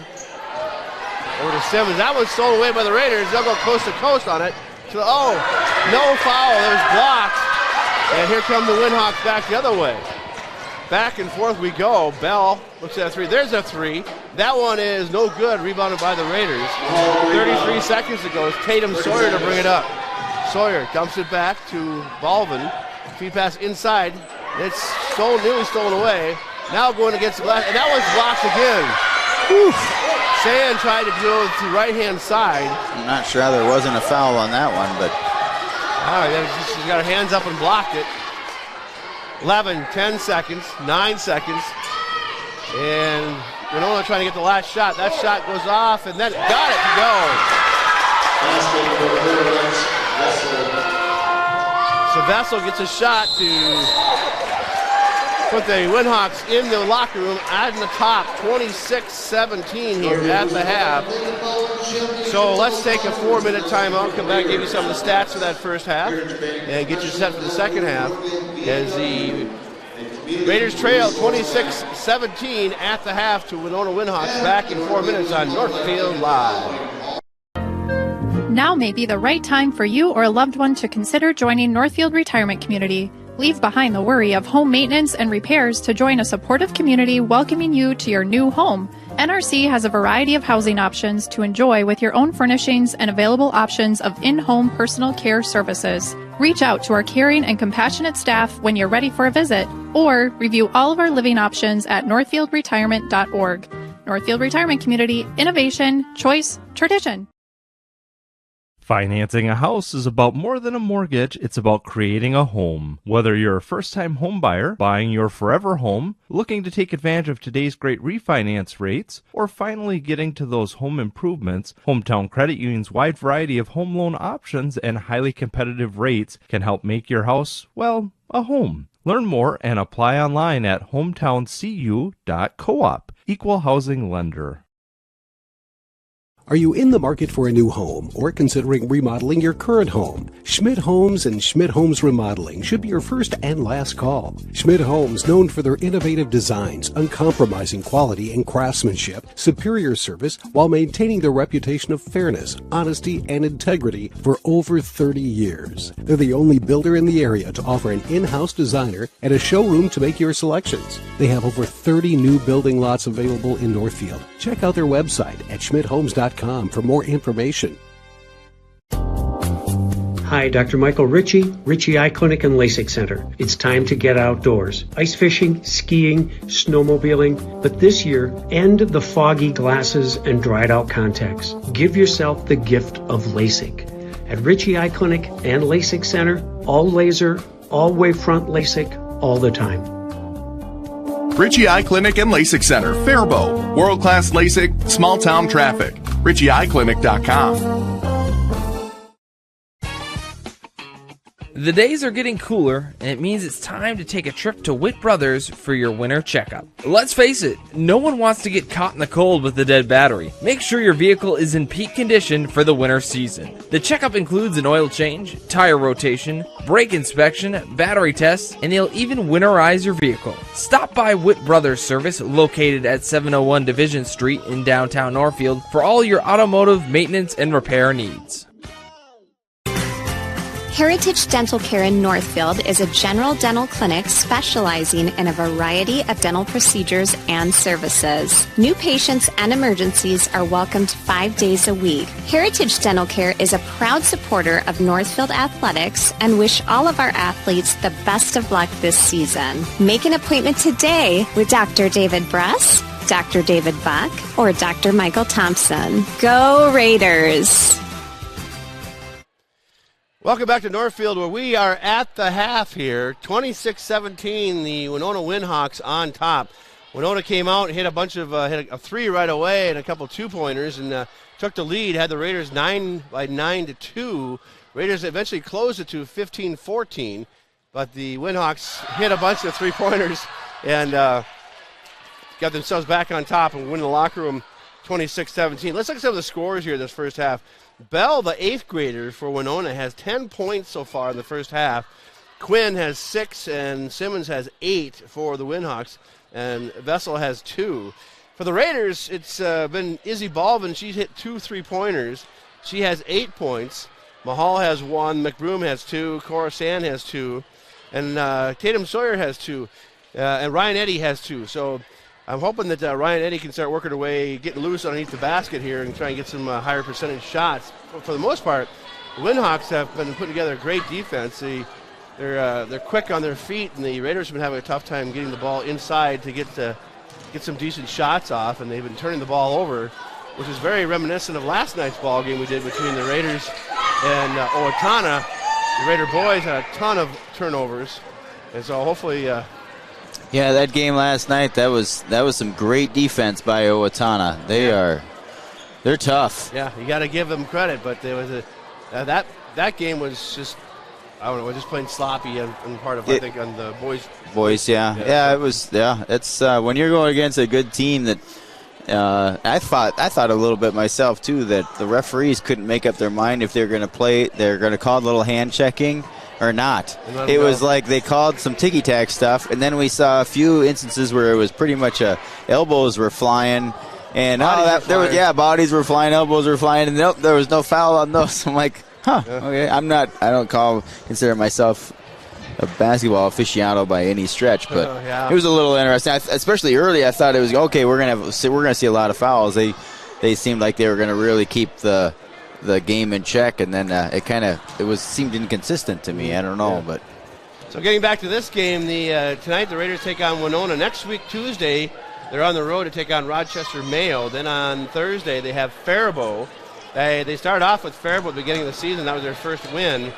Over to Simmons. That one's stolen away by the Raiders. They'll go coast to coast on it. So, no foul. There's blocked. And here come the Windhawks back the other way. Back and forth we go. Bell looks at a 3. There's a 3. That one is no good. Rebounded by the Raiders. 33 seconds to go. It's Tatum Sawyer to bring it up. Sawyer dumps it back to Balvin. Feed pass inside. It's nearly stolen away. Now going against the glass, and that one's blocked again. Whew. Sand tried to go to the right-hand side. I'm not sure how there wasn't a foul on that one, but... All right, she's got her hands up and blocked it. 11, 10 seconds, 9 seconds. And Winona trying to get the last shot. That shot goes off, and then got it to go. So Vessel gets a shot to put the Windhawks in the locker room at the top, 26-17 here at the half. So let's take a 4-minute timeout, come back, give you some of the stats for that first half, and get you set for the second half as the Raiders trail 26-17 at the half to Winona Windhawks. Back in 4 minutes on Northfield Live. Now may be the right time for you or a loved one to consider joining Northfield Retirement Community. Leave behind the worry of home maintenance and repairs to join a supportive community welcoming you to your new home. NRC has a variety of housing options to enjoy with your own furnishings and available options of in-home personal care services. Reach out to our caring and compassionate staff when you're ready for a visit, or review all of our living options at northfieldretirement.org. Northfield Retirement Community, innovation, choice, tradition. Financing a house is about more than a mortgage, it's about creating a home. Whether you're a first-time home buyer, buying your forever home, looking to take advantage of today's great refinance rates, or finally getting to those home improvements, Hometown Credit Union's wide variety of home loan options and highly competitive rates can help make your house, well, a home. Learn more and apply online at hometowncu.coop. Equal housing lender. Are you in the market for a new home or considering remodeling your current home? Schmidt Homes and Schmidt Homes Remodeling should be your first and last call. Schmidt Homes, known for their innovative designs, uncompromising quality and craftsmanship, superior service, while maintaining their reputation of fairness, honesty, and integrity for over 30 years. They're the only builder in the area to offer an in-house designer and a showroom to make your selections. They have over 30 new building lots available in Northfield. Check out their website at schmidthomes.com for more information. Hi, Dr. Michael Ritchie Eye Clinic and LASIK Center. It's time to get outdoors. Ice fishing, skiing, snowmobiling, but this year, end the foggy glasses and dried out contacts. Give yourself the gift of LASIK. At Ritchie Eye Clinic and LASIK Center, all laser, all wavefront LASIK, all the time. Ritchie Eye Clinic and LASIK Center, Faribault. World-class LASIK, small-town traffic. RitchieEyeClinic.com. The days are getting cooler, and it means it's time to take a trip to Witt Brothers for your winter checkup. Let's face it, no one wants to get caught in the cold with a dead battery. Make sure your vehicle is in peak condition for the winter season. The checkup includes an oil change, tire rotation, brake inspection, battery tests, and they'll even winterize your vehicle. Stop by Witt Brothers Service, located at 701 Division Street in downtown Northfield, for all your automotive maintenance and repair needs. Heritage Dental Care in Northfield is a general dental clinic specializing in a variety of dental procedures and services. New patients and emergencies are welcomed 5 days a week. Heritage Dental Care is a proud supporter of Northfield Athletics and wish all of our athletes the best of luck this season. Make an appointment today with Dr. David Bress, Dr. David Buck, or Dr. Michael Thompson. Go Raiders! Welcome back to Northfield, where we are at the half here. 26-17, the Winona Windhawks on top. Winona came out and hit a bunch of hit a three right away and a couple two-pointers and took the lead. Had the Raiders 9-2. Raiders eventually closed it to 15-14, but the Windhawks hit a bunch of three-pointers and got themselves back on top and win the locker room 26-17. Let's look at some of the scores here this first half. Bell, the 8th grader for Winona, has 10 points so far in the first half. Quinn has 6, and Simmons has 8 for the Windhawks, and Vessel has 2. For the Raiders, it's been Izzy Baldwin. She's hit 2 3-pointers. She has 8 points. Mahal has 1. McBroom has 2. Cora Sand has 2. And Tatum Sawyer has 2. And Ryan Eddy has 2. So I'm hoping that Ryan Eddy can start working her way, getting loose underneath the basket here and try and get some higher percentage shots. For the most part, the Windhawks have been putting together a great defense. They're quick on their feet, and the Raiders have been having a tough time getting the ball inside to get some decent shots off, and they've been turning the ball over, which is very reminiscent of last night's ball game we did between the Raiders and Owatonna. The Raider boys had a ton of turnovers, and so hopefully yeah, that game last night, that was some great defense by Owatonna. They're tough. Yeah, you got to give them credit, but there was that game was just, I don't know, just plain sloppy on part of I think on the boys. Yeah, it was. Yeah, it's when you're going against a good team that I thought a little bit myself too that the referees couldn't make up their mind if they're going to call a little hand checking or not. It was like they called some ticky-tack stuff, and then we saw a few instances where it was pretty much elbows were flying, and bodies were flying, elbows were flying, and nope, there was no foul on those. I'm like, okay, I don't consider myself a basketball aficionado by any stretch, but it was a little interesting. Especially early, I thought it was okay. We're gonna see a lot of fouls. They seemed like they were gonna really keep the game in check, and then it seemed inconsistent to me. I don't know, but so getting back to this game, tonight the Raiders take on Winona. Next week Tuesday, they're on the road to take on Rochester Mayo. Then on Thursday they have Faribault. They started off with Faribault at the beginning of the season. That was their first win.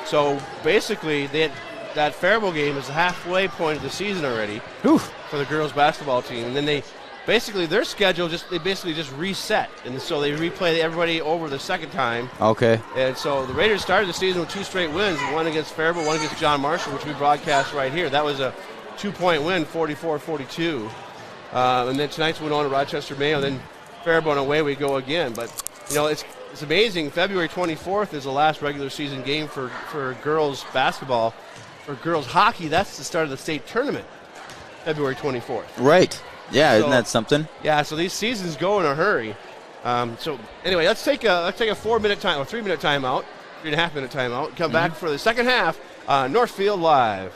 So basically, that Faribault game is the halfway point of the season already for the girls basketball team, and then their schedule just reset, and so they replay everybody over the second time. Okay. And so the Raiders started the season with 2 straight wins, one against Faribault, one against John Marshall, which we broadcast right here. That was a 2-point win, 44-42. And then tonight's went on to Rochester Mayo, then Faribault, and away we go again. But, it's amazing. February 24th is the last regular season game for girls basketball. For girls hockey, that's the start of the state tournament, February 24th. Right. Yeah, isn't that something? Yeah, so these seasons go in a hurry. So anyway, let's take a 4-minute time or 3-minute timeout, 3.5-minute timeout. Come back for the second half on Northfield Live.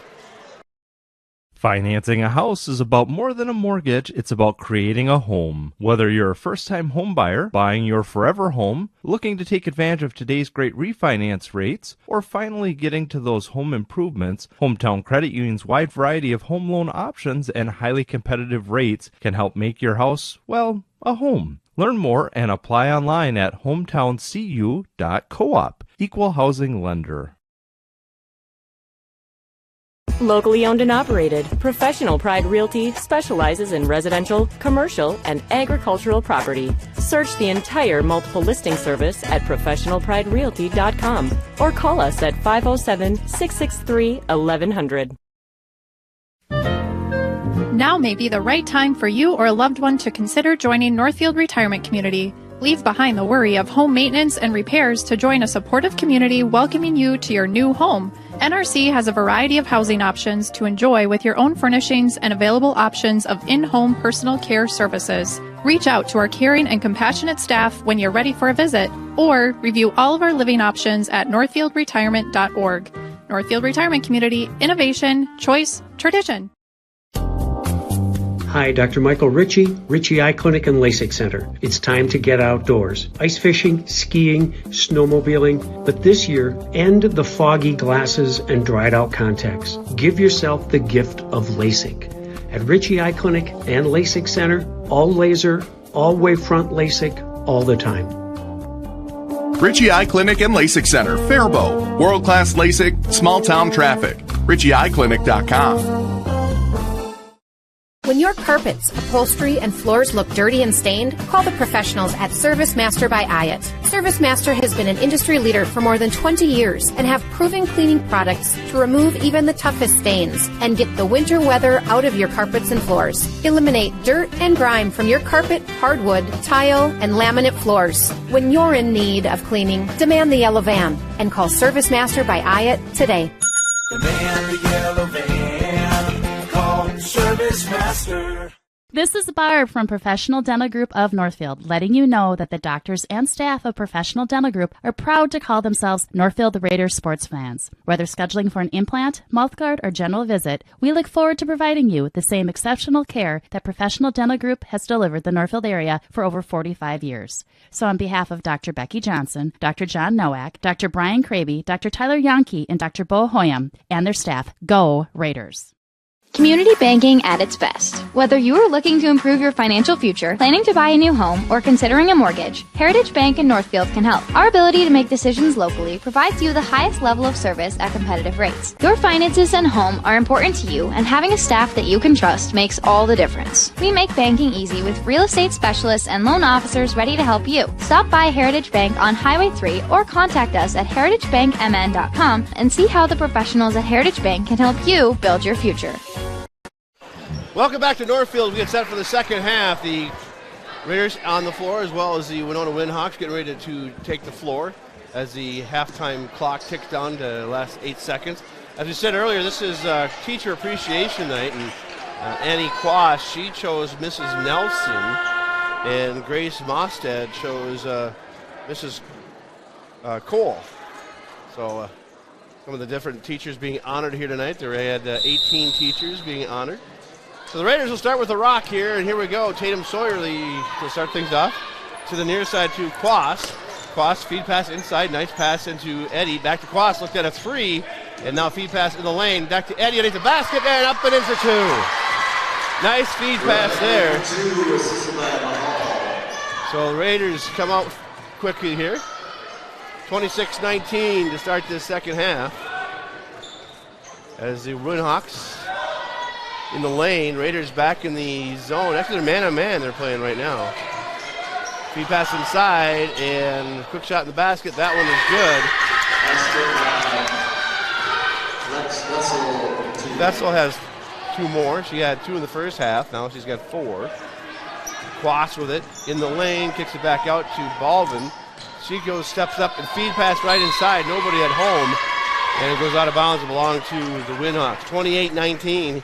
Financing a house is about more than a mortgage. It's about creating a home. Whether you're a first-time home buyer, buying your forever home, looking to take advantage of today's great refinance rates, or finally getting to those home improvements, Hometown Credit Union's wide variety of home loan options and highly competitive rates can help make your house, well, a home. Learn more and apply online at hometowncu.coop. Equal housing lender. Locally owned and operated, Professional Pride Realty specializes in residential, commercial, and agricultural property. Search the entire multiple listing service at professionalpriderealty.com or call us at 507-663-1100. Now may be the right time for you or a loved one to consider joining Northfield Retirement Community. Leave behind the worry of home maintenance and repairs to join a supportive community welcoming you to your new home. NRC has a variety of housing options to enjoy with your own furnishings and available options of in-home personal care services. Reach out to our caring and compassionate staff when you're ready for a visit, or review all of our living options at northfieldretirement.org. Northfield Retirement Community, innovation, choice, tradition. Hi, Dr. Michael Ritchie Eye Clinic and LASIK Center. It's time to get outdoors. Ice fishing, skiing, snowmobiling, but this year, end the foggy glasses and dried out contacts. Give yourself the gift of LASIK. At Ritchie Eye Clinic and LASIK Center, all laser, all wavefront LASIK, all the time. Ritchie Eye Clinic and LASIK Center, Faribault. World-class LASIK, small-town traffic. RitchieEyeClinic.com. When your carpets, upholstery, and floors look dirty and stained, call the professionals at ServiceMaster by Hyatt. ServiceMaster has been an industry leader for more than 20 years and have proven cleaning products to remove even the toughest stains and get the winter weather out of your carpets and floors. Eliminate dirt and grime from your carpet, hardwood, tile, and laminate floors. When you're in need of cleaning, demand the yellow van and call ServiceMaster by Hyatt today. Demand the yellow van. Call ServiceMaster. This is Barb from Professional Dental Group of Northfield, letting you know that the doctors and staff of Professional Dental Group are proud to call themselves Northfield Raiders sports fans. Whether scheduling for an implant, mouthguard, or general visit, we look forward to providing you the same exceptional care that Professional Dental Group has delivered the Northfield area for over 45 years. So on behalf of Dr. Becky Johnson, Dr. John Nowak, Dr. Brian Kraby, Dr. Tyler Yonke, and Dr. Bo Hoyam, and their staff, go Raiders! Community banking at its best. Whether you are looking to improve your financial future, planning to buy a new home, or considering a mortgage, Heritage Bank in Northfield can help. Our ability to make decisions locally provides you the highest level of service at competitive rates. Your finances and home are important to you, and having a staff that you can trust makes all the difference. We make banking easy with real estate specialists and loan officers ready to help you. Stop by Heritage Bank on Highway 3 or contact us at heritagebankmn.com and see how the professionals at Heritage Bank can help you build your future. Welcome back to Northfield. We get set for the second half. The Raiders on the floor, as well as the Winona Windhawks getting ready to take the floor as the halftime clock ticks down to the last 8 seconds. As we said earlier, this is Teacher Appreciation Night, and Annie Quash, she chose Mrs. Nelson, and Grace Mostad chose Mrs. Cole. So some of the different teachers being honored here tonight. They had 18 teachers being honored. So the Raiders will start with the rock here, and here we go. Tatum Sawyer to start things off. To the near side to Quas. Quas, feed pass inside. Nice pass into Eddie. Back to Quas. Looked at a three. And now feed pass in the lane. Back to Eddie. Underneath the basket there, and up and in for two. Nice feed pass there. So the Raiders come out quickly here. 26-19 to start this second half. As the Windhawks in the lane, Raiders back in the zone. Actually, they're man-on-man they're playing right now. Feed pass inside, and quick shot in the basket. That one is good. Vessel has two more. She had two in the first half. Now she's got four. Quas with it in the lane, kicks it back out to Balvin. She steps up, and feed pass right inside. Nobody at home, and it goes out of bounds. It belonged to the Windhawks. 28-19.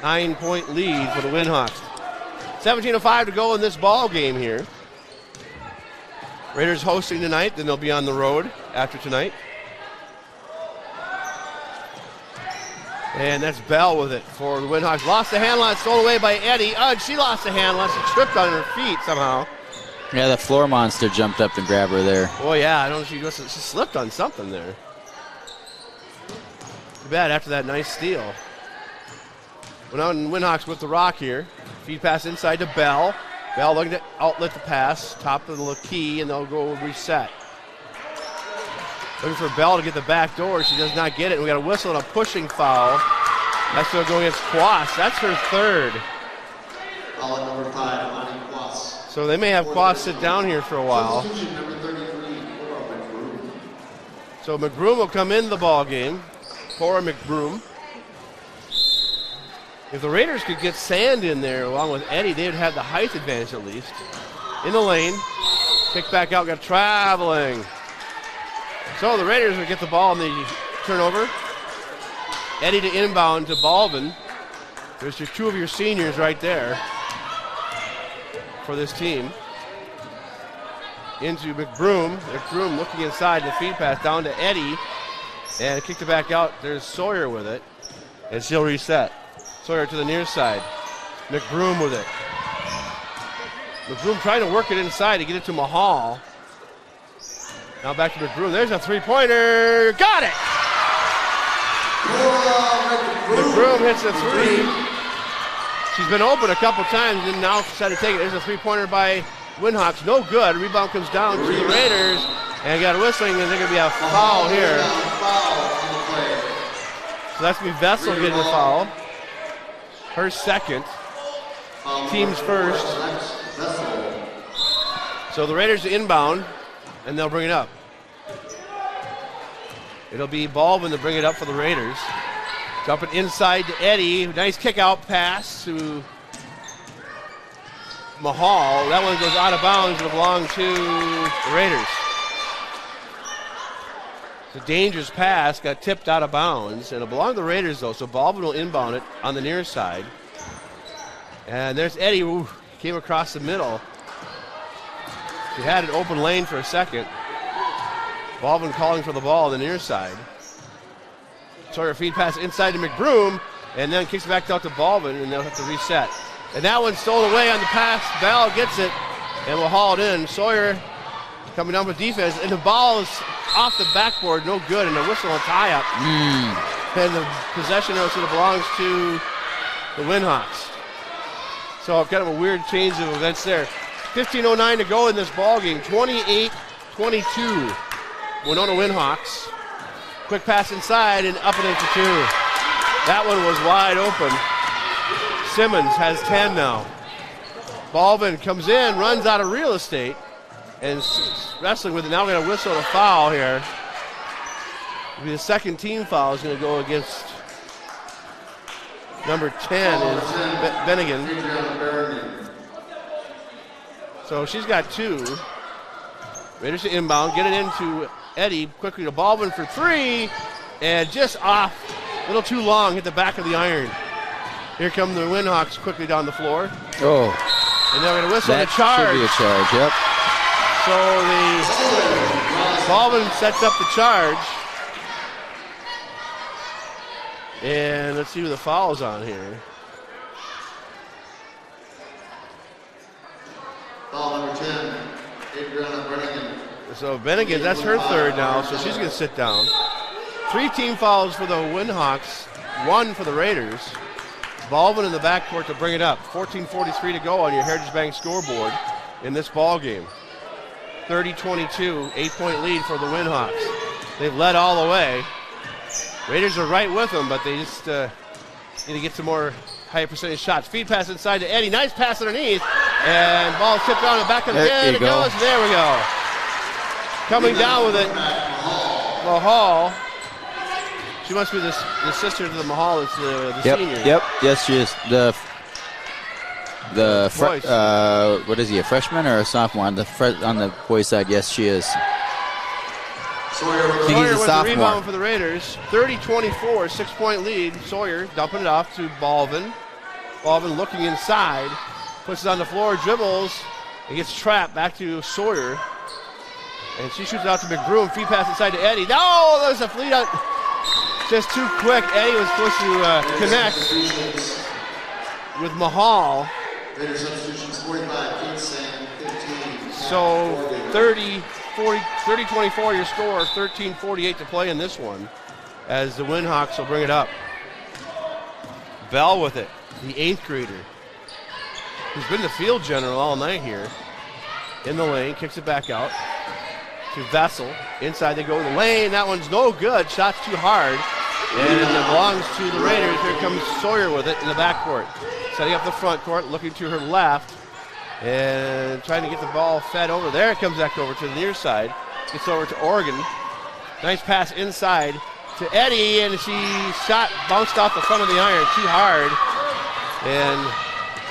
9-point lead for the Windhawks. 17:05 to go in this ball game here. Raiders hosting tonight, then they'll be on the road after tonight. And that's Bell with it for the Windhawks. Lost the handle on it, stolen away by Eddie. Oh, she lost the handle on it. She tripped on her feet somehow. Yeah, the floor monster jumped up and grabbed her there. Oh yeah, I don't know. She slipped on something there. Too bad after that nice steal. Windhawks with the rock here. Feed pass inside to Bell. Bell looking to outlet the pass. Top of the key, and they'll go reset. Looking for Bell to get the back door. She does not get it. And we got a whistle and a pushing foul. That's going to go against Quas. That's her third. Foul at number 5, Lonnie Quas. So they may have Quas sit down here for a while. Number 33, So McBroom will come in the ball game. Cora McBroom. If the Raiders could get Sand in there along with Eddie, they would have the height advantage at least. In the lane. Kick back out, got traveling. So the Raiders will get the ball on the turnover. Eddie to inbound to Balvin. There's your two of your seniors right there. for this team. Into McBroom. McBroom looking inside, the feed pass down to Eddie. And kicked it back out. There's Sawyer with it. And she'll reset. Sawyer to the near side. McBroom with it. McBroom trying to work it inside to get it to Mahal. Now back to McBroom. There's a three-pointer. Got it! McBroom hits a three. She's been open a couple times and now decided to take it. There's a three-pointer by Windhawks. No good. Rebound comes down to the Raiders. And got a whistling, and there's going to be a foul here. So that's going to be Vessel getting the foul. Her second. Team's first. So the Raiders inbound, and they'll bring it up. It'll be Baldwin to bring it up for the Raiders. Jumping inside to Eddie. Nice kick-out pass to Mahal. That one goes out of bounds. It'll belong to the Raiders. It's a dangerous pass. Got tipped out of bounds. And it'll belong to the Raiders, though. So Baldwin will inbound it on the near side. And there's Eddie, who came across the middle. She had an open lane for a second. Baldwin calling for the ball on the near side. Sawyer feed pass inside to McBroom, and then kicks it back out to Baldwin, and they'll have to reset. And that one stolen away on the pass. Bell gets it, and will haul it in. Sawyer coming down with defense, and the ball is off the backboard, no good, and a whistle and tie-up. And the possession now belongs to the Windhawks. So kind of a weird change of events there. 15:09 to go in this ball game. 28-22. Winona Windhawks. Quick pass inside and up and in for two. That one was wide open. Simmons has 10 now. Baldwin comes in, runs out of real estate, and wrestling with it. Now we're going to whistle a foul here. It'll be the second team foul is going to go against number 10 is Bennigan. So she's got two. Raiders to inbound, get it into Eddie, quickly to Baldwin for three, and just off, a little too long, hit the back of the iron. Here come the Windhawks quickly down the floor. Oh. And they're going to whistle a charge. Should be a charge, yep. So the Baldwin sets up the charge. And let's see who the foul's on here. Foul number 10, Adriana Bennigan. So Bennigan, that's her third now, so she's going to sit down. 3 team fouls for the Windhawks, 1 for the Raiders. Baldwin in the backcourt to bring it up. 14:43 to go on your Heritage Bank scoreboard in this ball game. 30-22, 8-point lead for the Windhawks. They've led all the way. Raiders are right with them, but they just need to get some more high percentage shots. Feed pass inside to Eddie. Nice pass underneath. And ball tipped on the back of the net. It goes. There we go. Coming down with it, Mahal. She must be the sister to the Mahal. It's the senior. Yep. Yes, she is. What is he? A freshman or a sophomore on the boys' side? Yes, she is. Sawyer with the rebound for the Raiders. 30-24, 6-point lead. Sawyer dumping it off to Baldwin. Baldwin looking inside, puts it on the floor, dribbles, and gets trapped back to Sawyer. And she shoots it out to McBroom. Feed pass inside to Eddie. No, there's a fleet out. Just too quick. Eddie was supposed to connect with Mahal. Raiders substitutions 45, Kingston 15. So 30-24 your score, 13:48 to play in this one as the Windhawks will bring it up. Bell with it, the 8th grader. He's been the field general all night here. In the lane, kicks it back out to Vessel. Inside they go in the lane. That one's no good. Shot's too hard. And it belongs to the Raiders. Here comes Sawyer with it in the backcourt. Setting up the front court, looking to her left. And trying to get the ball fed over. There it comes back over to the near side. Gets over to Oregon. Nice pass inside to Eddie. And she bounced off the front of the iron too hard. And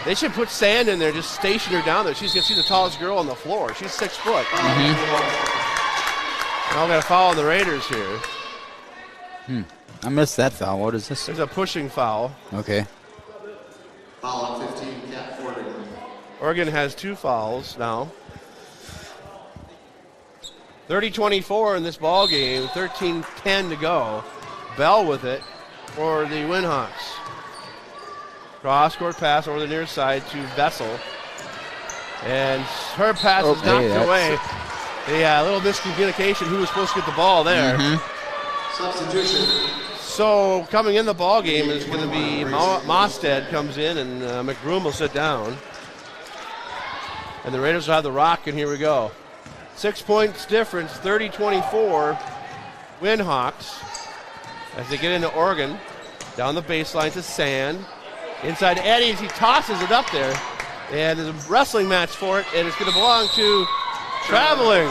they should put sand in there, just station her down there. She's the tallest girl on the floor. She's 6 foot. Now we got a foul on the Raiders here. I missed that foul. What is this? There's a pushing foul. Okay. Foul on 15, Cat Fording. Oregon has 2 fouls now. 30-24 in this ball game, 13-10 to go. Bell with it for the Winhawks. Cross-court pass over the near side to Vessel. And her pass is knocked away. Yeah, a little miscommunication who was supposed to get the ball there. Substitution. So coming in the ball game is going to be Mosted comes in, and McBroom will sit down. And the Raiders will have the rock, and here we go. 6 points difference, 30-24, Winhawks. As they get into Oregon, down the baseline to Sand. Inside Eddie as he tosses it up there. And there's a wrestling match for it, and it's going to belong to Traveling.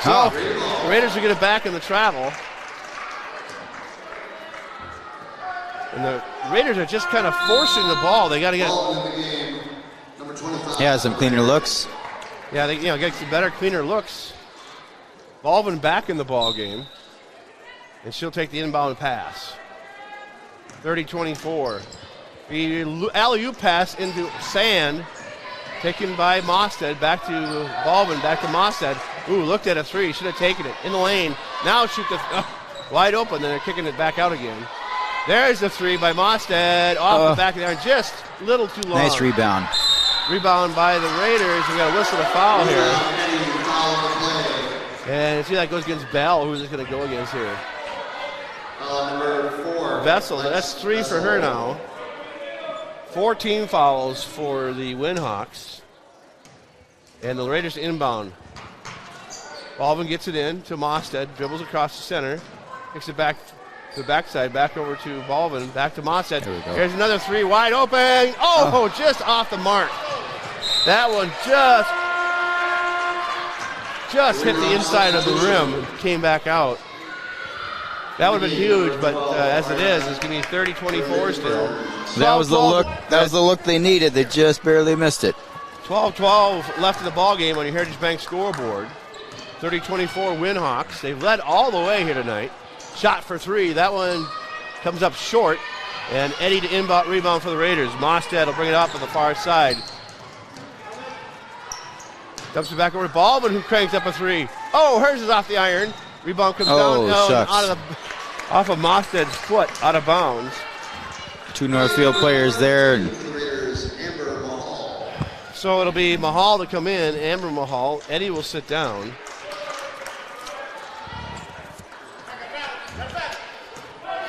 So the Raiders are going to back in the travel. And the Raiders are just kind of forcing the ball. They got to get some cleaner looks. Yeah, they get some better, cleaner looks. Baldwin back in the ball game. And she'll take the inbound pass. 30-24. The alley-oop pass into Sand. Taken by Mosted. Back to Baldwin. Back to Mosted. Ooh, looked at a 3. Should have taken it. In the lane. Now shoot the wide open. Then they're kicking it back out again. There's the 3 by Mosted. Off the back of the iron. Just a little too long. Nice rebound. Rebound by the Raiders. We got a whistle to foul here. And see that goes against Bell. Who's it going to go against here? Number 4. Vessel. That's 3 for her now. 14 fouls for the Winhawks. And the Raiders inbound. Baldwin gets it in to Mosted. Dribbles across the center. Kicks it back to the backside. Back over to Baldwin. Back to Mosted. Here's another 3 wide open. Oh, just off the mark. That one just hit the inside of the rim and came back out. That would have been huge, but as it is, it's going to be 30-24 still. That was the look. That was the look they needed. They just barely missed it. 12-12 left in the ball game on your Heritage Bank scoreboard. 30-24 Winhawks. They've led all the way here tonight. Shot for 3. That one comes up short. And Eddie to inbound rebound for the Raiders. Mosted will bring it up on the far side. Dumps it back over to Baldwin, who cranks up a 3. Oh, hers is off the iron. Rebound comes down off of Mosted's foot, out of bounds. 2 Northfield players there. So it'll be Mahal to come in, Amber Mahal. Eddie will sit down.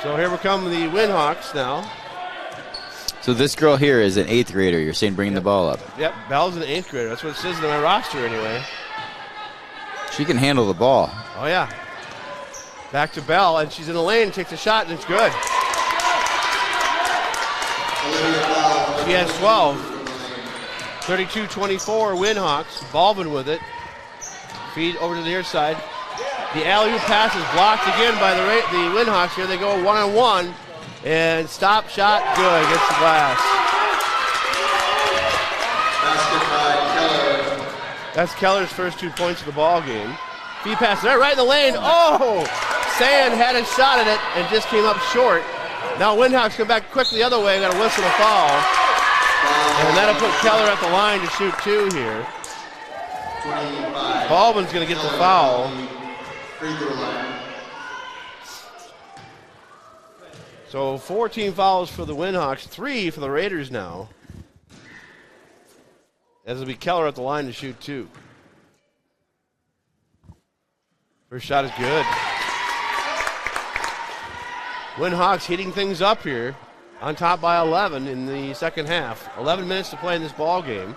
So here we come the Winhawks now. So this girl here is an 8th grader. You're saying bringing the ball up. Yep, Bell's an 8th grader. That's what it says in my roster anyway. She can handle the ball. Oh, yeah. Back to Bell, and she's in the lane, takes a shot, and it's good. She has 12. 32-24, Winhawks. Baldwin with it. Feed over to the near side. The alley-oop pass is blocked again by the Winhawks here. They go one-on-one, and stop shot, good, against the glass. Basket by Keller. That's Keller's first 2 points of the ball game. Feed pass there, right in the lane. Oh! Sand had a shot at it and just came up short. Now Winhawks come back quick the other way. Got a whistle to foul. And that'll put Keller at the line to shoot 2 here. 25. Baldwin's going to get the foul. Free throw line. So 14 fouls for the Winhawks, 3 for the Raiders now. As it'll be Keller at the line to shoot 2. First shot is good. Winhawks heating things up here, on top by 11 in the second half. 11 minutes to play in this ball game.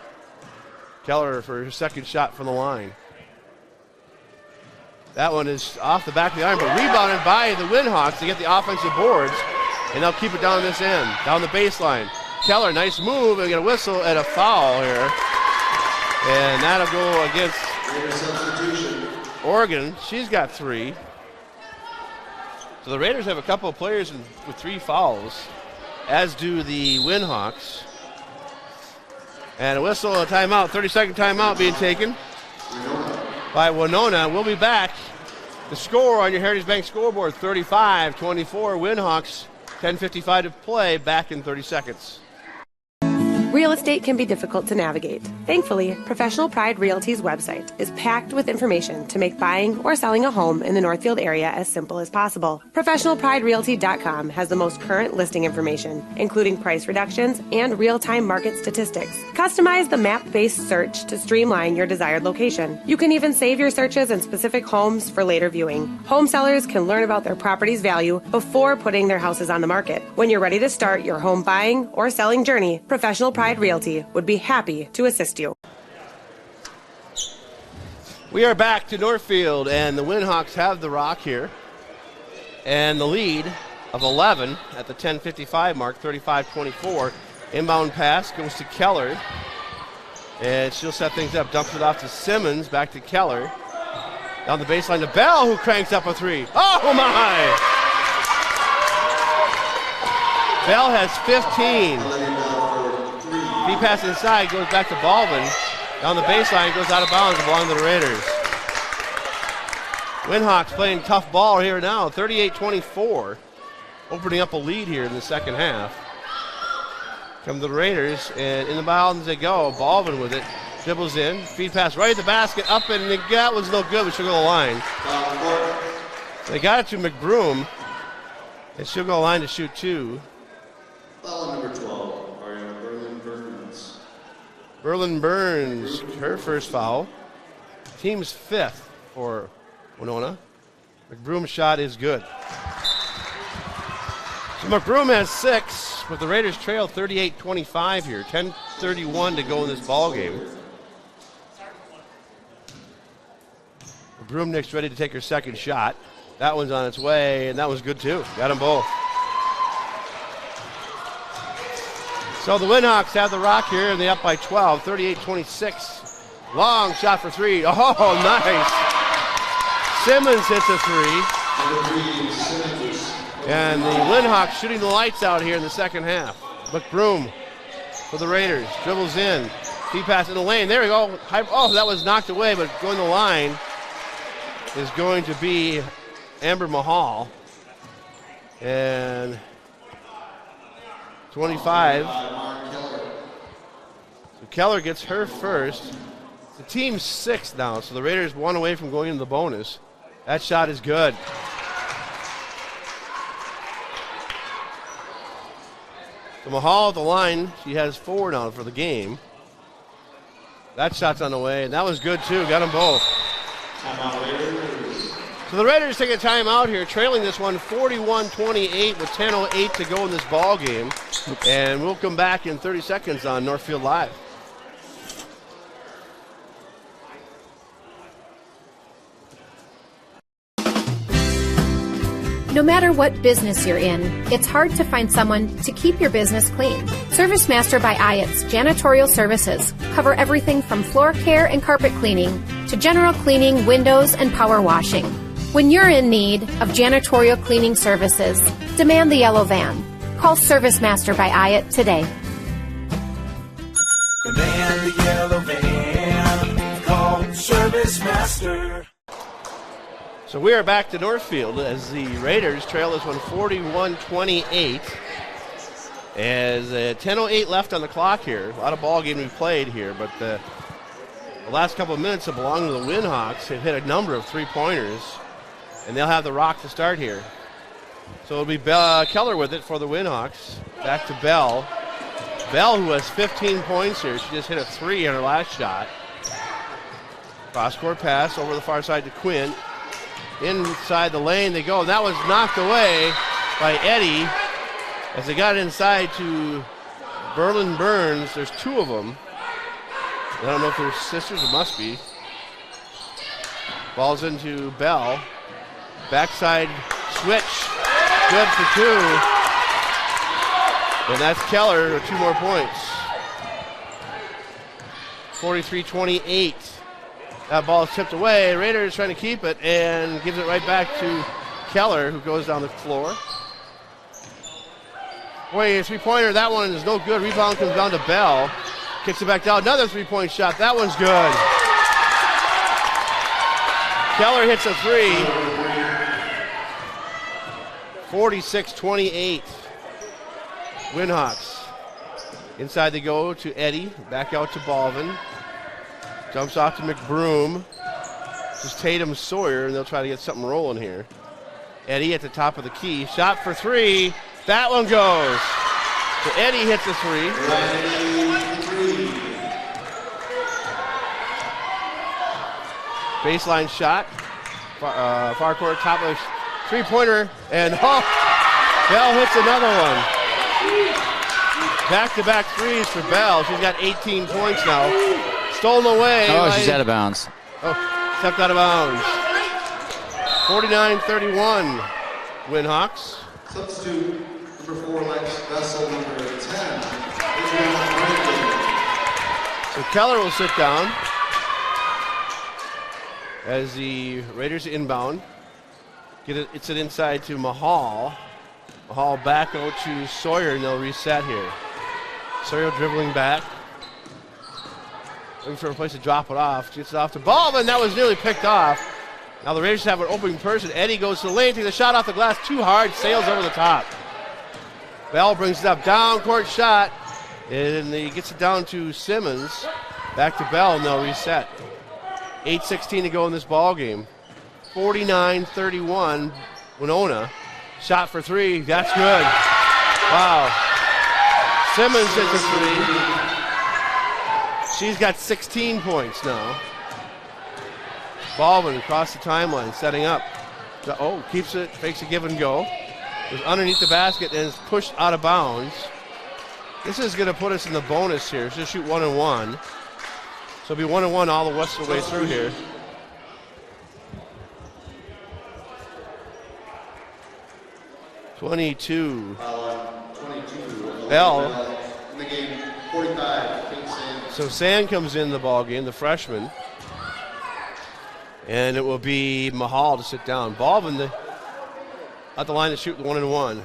Keller for his second shot from the line. That one is off the back of the iron, but rebounded by the Winhawks to get the offensive boards, and they'll keep it down this end, down the baseline. Keller, nice move, and get a whistle and a foul here. And that'll go against Oregon. She's got 3. So the Raiders have a couple of players with 3 fouls, as do the Winhawks. And a whistle, a timeout, 30-second timeout being taken by Winona. We'll be back. The score on your Heritage Bank scoreboard, 35-24 Winhawks, 10:55 to play, back in 30 seconds. Real estate can be difficult to navigate. Thankfully, Professional Pride Realty's website is packed with information to make buying or selling a home in the Northfield area as simple as possible. ProfessionalPrideRealty.com has the most current listing information, including price reductions and real-time market statistics. Customize the map-based search to streamline your desired location. You can even save your searches in specific homes for later viewing. Home sellers can learn about their property's value before putting their houses on the market. When you're ready to start your home buying or selling journey, Professional Pride Realty would be happy to assist you. We are back to Northfield, and the Windhawks have the rock here. And the lead of 11 at the 10:55 mark, 35-24. Inbound pass goes to Keller. And she'll set things up, dumps it off to Simmons, back to Keller. Down the baseline to Bell, who cranks up a three. Oh, my! Bell has 15. He pass inside, goes back to Baldwin. Down the baseline, goes out of bounds, belonging to the Raiders. Windhawks playing tough ball here now, 38-24. Opening up a lead here in the second half. Come the Raiders, and in the bounds they go. Baldwin with it, dribbles in, feed pass right at the basket, up, and that was no good, but she'll go to the line. They got it to McBroom, and she'll go to the line to shoot two. Foul number 12, Berlin Burns. Berlin Burns, her first foul. Team's fifth for Winona. McBroom's shot is good. So McBroom has 6, but the Raiders trail 38-25 here. 10:31 to go in this ball game. McBroomnick's ready to take her second shot. That one's on its way, and that was good too. Got them both. So the Windhawks have the rock here, and they're up by 12, 38-26. Long shot for three. Oh, nice. Simmons hits a three. And the Windhawks shooting the lights out here in the second half. McBroom for the Raiders. Dribbles in. Feed pass in the lane. There we go. Oh, that was knocked away, but going to the line is going to be Amber Mahal. And 25. So Keller gets her first. The team's 6th now, so the Raiders 1 away from going into the bonus. That shot is good. So Mahal at the line, she has 4 now for the game. That shot's on the way, and that was good too. Got them both. So the Raiders take a timeout here, trailing this one 41-28 with 10:08 to go in this ball game. And we'll come back in 30 seconds on Northfield Live. No matter what business you're in, it's hard to find someone to keep your business clean. ServiceMaster by Ayatt's janitorial services cover everything from floor care and carpet cleaning to general cleaning, windows, and power washing. When you're in need of janitorial cleaning services, demand the yellow van. Call ServiceMaster by Ayatt today. Demand the yellow van. Call ServiceMaster. So we are back to Northfield as the Raiders trail this one 41-28. As 10:08 left on the clock here. A lot of ball game we played here, but the last couple of minutes have belonged to the Windhawks. They've hit a number of three-pointers, and they'll have the rock to start here. So it'll be Keller with it for the Windhawks. Back to Bell. Bell, who has 15 points here. She just hit a 3 on her last shot. Cross-court pass over the far side to Quinn. Inside the lane they go. That was knocked away by Eddie as they got inside to Berlin Burns. There's 2 of them. I don't know if they're sisters. It must be. Ball's into Bell. Backside switch. Good for 2. And that's Keller with 2 more points. 43-28. That ball is tipped away. Raiders trying to keep it and gives it right back to Keller, who goes down the floor. Boy, a three-pointer. That one is no good. Rebound comes down to Bell. Kicks it back down. Another three-point shot. That one's good. Keller hits a 3. 46-28. Windhawks. Inside they go to Eddie. Back out to Balvin. Jumps off to McBroom. Just Tatum Sawyer, and they'll try to get something rolling here. Eddie at the top of the key. Shot for three. That one goes. So Eddie hits a three. Baseline shot. Far corner, top of the three-pointer. And Bell hits another one. Back-to-back threes for Bell. She's got 18 points now. Stolen away. Oh, she's out of bounds. Oh, stepped out of bounds. 49-31, Winhawks. Substitute number 4, Lex Vessel, number 10. So Keller will sit down as the Raiders inbound. It's an inside to Mahal. Mahal back out to Sawyer, and they'll reset here. Sawyer dribbling back. Looking for a place to drop it off. Gets it off to Ballman. That was nearly picked off. Now the Raiders have an open person. Eddie goes to the lane, takes a shot off the glass too hard, sails over the top. Bell brings it up, down court shot, and he gets it down to Simmons. Back to Bell, and they'll reset. 8:16 to go in this ball game. 49-31, Winona. Shot for three, that's good. Wow. Simmons hits a three. She's got 16 points now. Baldwin across the timeline, setting up. Oh, keeps it, fakes a give and go. Goes underneath the basket and is pushed out of bounds. This is going to put us in the bonus here. She'll shoot 1 and 1. So it'll be 1 and 1 all the rest of the way through here. (22). Bell. In the game, 45. So Sand comes in the ball game, the freshman. And it will be Mahal to sit down. Baldwin at the line to shoot 1 and 1.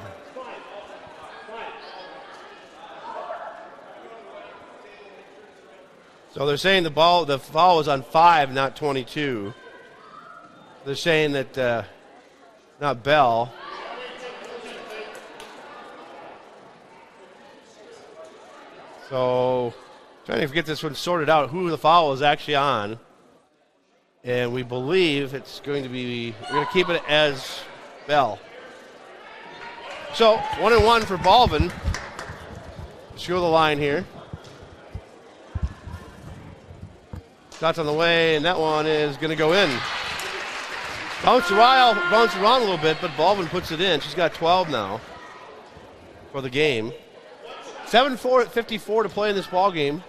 So they're saying the foul was on 5, not 22. They're saying that not Bell. So trying to get this one sorted out, who the foul is actually on. And we believe it's going to be, we're going to keep it as Bell. So 1 and 1 for Baldwin. Let's go the line here. Shots on the way, and that one is going to go in. Bounce around a little bit, but Baldwin puts it in. She's got 12 now for the game. 7:54 to play in this ball game.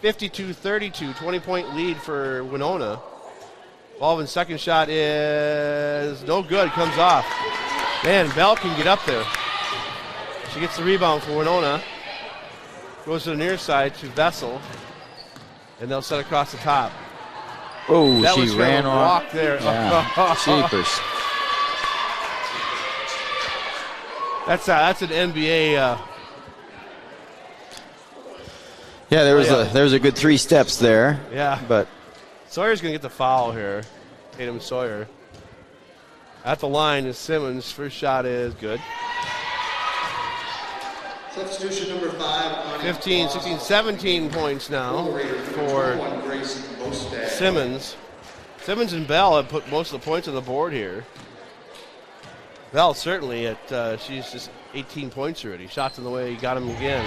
52-32, 20-point lead for Winona. Baldwin's second shot is no good, comes off. Man, Bell can get up there. She gets the rebound for Winona. Goes to the near side to Vessel. And they'll set across the top. Oh, that she was ran off. Walk there. Yeah. Cheapers. That's an NBA. Yeah, there was a good 3 steps there. Yeah, but Sawyer's gonna get the foul here. Tatum Sawyer. At the line is Simmons. First shot is good. Substitution number 5. 15, 16, 17 points now for Simmons. Simmons and Bell have put most of the points on the board here. Bell certainly she's just 18 points already. Shots in the way, he got him again.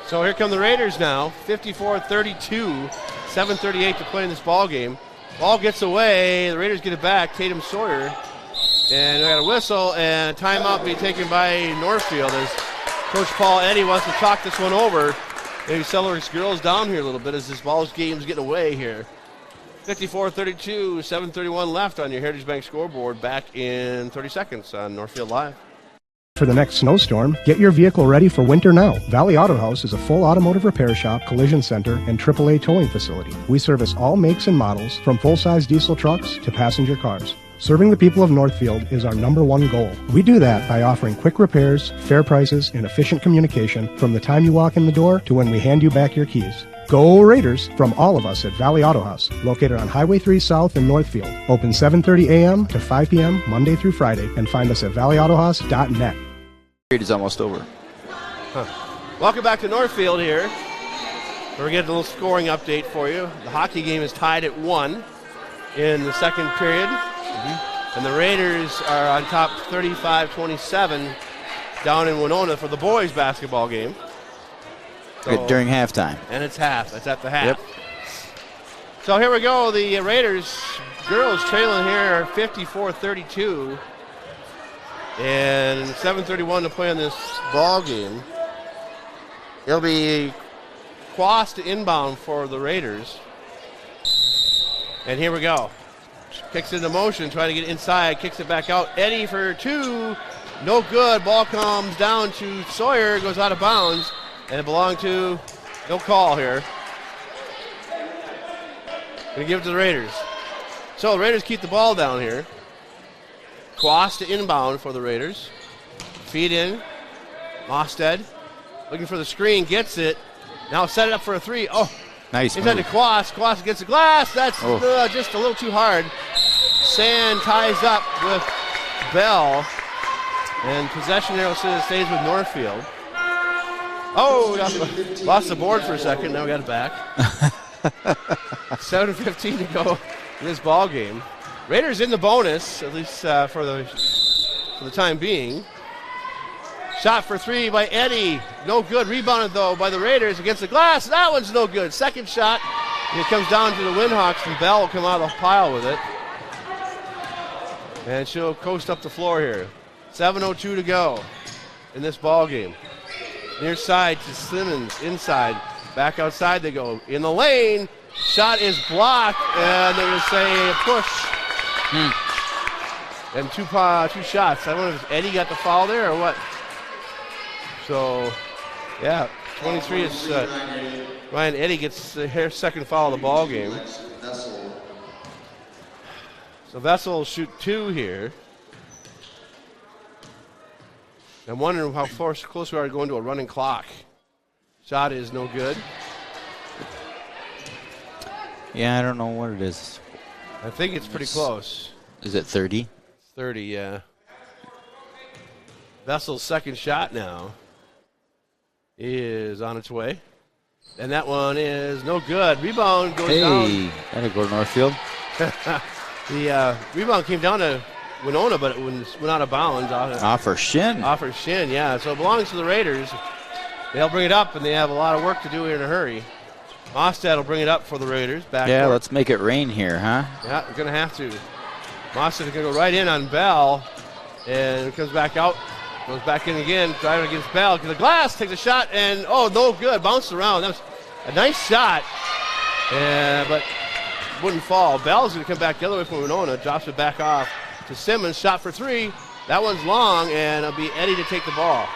So here come the Raiders now. 54-32, 7:38 to play in this ball game. Ball gets away. The Raiders get it back. Tatum Sawyer. And we got a whistle and a timeout being taken by Northfield as Coach Paul Eddy wants to talk this one over. Maybe settle his girls down here a little bit as this ball game's getting away here. 54-32, 7:31 left on your Heritage Bank scoreboard. Back in 30 seconds on Northfield Live. For the next snowstorm, get your vehicle ready for winter now. Valley Auto House is a full automotive repair shop, collision center, and AAA towing facility. We service all makes and models, from full-size diesel trucks to passenger cars. Serving the people of Northfield is our #1 goal. We do that by offering quick repairs, fair prices, and efficient communication from the time you walk in the door to when we hand you back your keys. Go Raiders from all of us at Valley Auto House, located on Highway 3 South in Northfield. Open 7:30 a.m. to 5 p.m. Monday through Friday, and find us at valleyautohouse.net. Period is almost over. Welcome back to Northfield here. We're getting a little scoring update for you. The hockey game is tied at 1 in the second period. And the Raiders are on top 35-27 down in Winona for the boys basketball game. So, during halftime. And it's half. It's at the half. Yep. So here we go. The Raiders girls trailing here 54-32. And 7:31 to play in this ball game. It'll be Quast to inbound for the Raiders. And here we go. Kicks into motion, trying to get inside, kicks it back out. Eddie for 2. No good. Ball comes down to Sawyer, goes out of bounds. And it belonged to, no call here. Gonna give it to the Raiders. So the Raiders keep the ball down here. Quast to inbound for the Raiders. Feed in. Mosted looking for the screen, gets it. Now set it up for a 3. Oh, nice. Inside to Quast. Quast gets the glass. That's just a little too hard. Sand ties up with Bell. And possession arrow stays with Northfield. Oh, we lost the board for a second. Now we got it back. 7:15 to go in this ball game. Raiders in the bonus, at least for the time being. Shot for 3 by Eddie. No good. Rebounded, though, by the Raiders against the glass. That one's no good. Second shot. And it comes down to the Windhawks, and Bell will come out of the pile with it. And she'll coast up the floor here. 7:02 to go in this ball game. Near side to Simmons, inside. Back outside they go. In the lane, shot is blocked, and they're going to say a push. And two shots. I wonder if Eddie got the foul there or what. So, yeah, 23 is Ryan Eddie gets the second foul of the ball game. So Vessel will shoot 2 here. I'm wondering how close we are going to a running clock. Shot is no good. Yeah, I don't know what it is. I think it's pretty close. Is it 30? 30, yeah. Vessel's second shot now is on its way. And that one is no good. Rebound goes down. Hey, that'll go to Northfield. The rebound came down to Winona, but it went out of bounds. Off her shin. Off her shin, yeah. So it belongs to the Raiders. They'll bring it up, and they have a lot of work to do here in a hurry. Mostad will bring it up for the Raiders. Yeah, let's make it rain here, huh? Yeah, we're going to have to. Mostad is going to go right in on Bell, and it comes back out. Goes back in again, driving against Bell. Gets the glass, takes a shot, and no good. Bounced around. That was a nice shot, but wouldn't fall. Bell's going to come back the other way from Winona, drops it back off to Simmons. Shot for 3. That one's long, and it'll be Eddie to take the ball.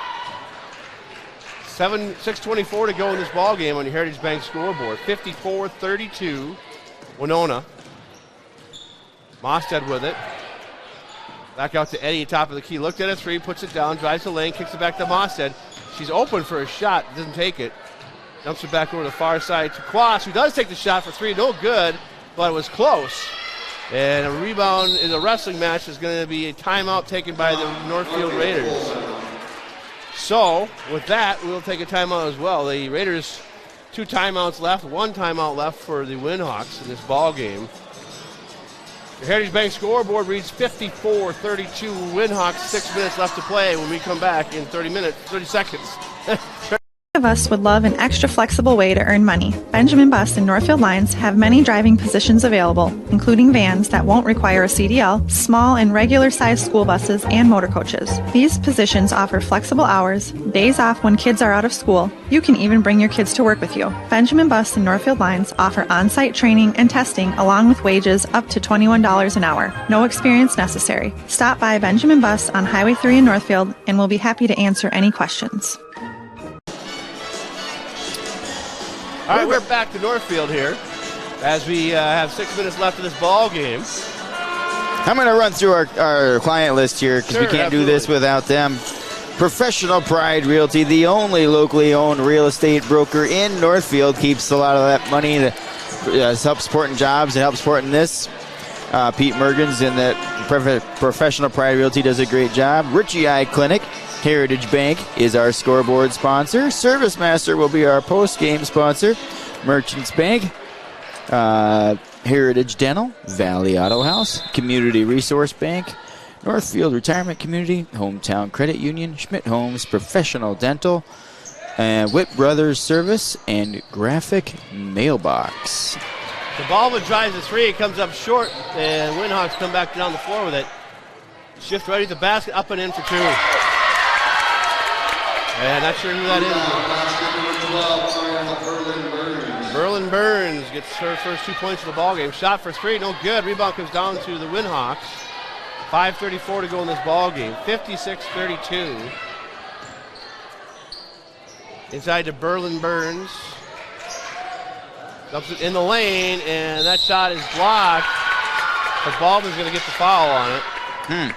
6:24 to go in this ball game on your Heritage Bank scoreboard. 54-32, Winona. Mostad with it. Back out to Eddie, top of the key. Looked at a 3, puts it down, drives the lane, kicks it back to Mostad. She's open for a shot, doesn't take it. Dumps it back over to the far side to Quast, who does take the shot for 3. No good, but it was close. And a rebound in the wrestling match is going to be a timeout taken by the Northfield Raiders. So, with that, we'll take a timeout as well. The Raiders, 2 timeouts left, 1 timeout left for the Windhawks in this ball game. The Heritage Bank scoreboard reads 54-32 Windhawks, 6 minutes left to play when we come back in 30 seconds. Of us would love an extra flexible way to earn money. Benjamin Bus and Northfield Lines have many driving positions available, including vans that won't require a CDL, small and regular-sized school buses, and motor coaches. These positions offer flexible hours, days off when kids are out of school. You can even bring your kids to work with you. Benjamin Bus and Northfield Lines offer on-site training and testing along with wages up to $21 an hour. No experience necessary. Stop by Benjamin Bus on Highway 3 in Northfield and we'll be happy to answer any questions. All right, we're back to Northfield here as we have 6 minutes left of this ball game. I'm going to run through our client list here because we can't do this without them. Professional Pride Realty, the only locally owned real estate broker in Northfield, keeps a lot of that money that helps supporting jobs and helps supporting this. Pete Mergens in the Professional Pride Realty does a great job. Richie Eye Clinic, Heritage Bank is our scoreboard sponsor. Service Master will be our post-game sponsor. Merchants Bank, Heritage Dental, Valley Auto House, Community Resource Bank, Northfield Retirement Community, Hometown Credit Union, Schmidt Homes, Professional Dental, and Whit Brothers Service, and Graphic Mailbox. The Baldwin drives the three. It comes up short, and Windhawks come back down the floor with it. Shift right at the basket, up and in for two. And not sure who that is. Berlin Burns gets her first 2 points of the ballgame. Shot for three, no good. Rebound comes down to the Windhawks. 5:34 to go in this ballgame. 56-32. Inside to Berlin Burns. Dumps it in the lane, and that shot is blocked. But Baldwin's going to get the foul on it.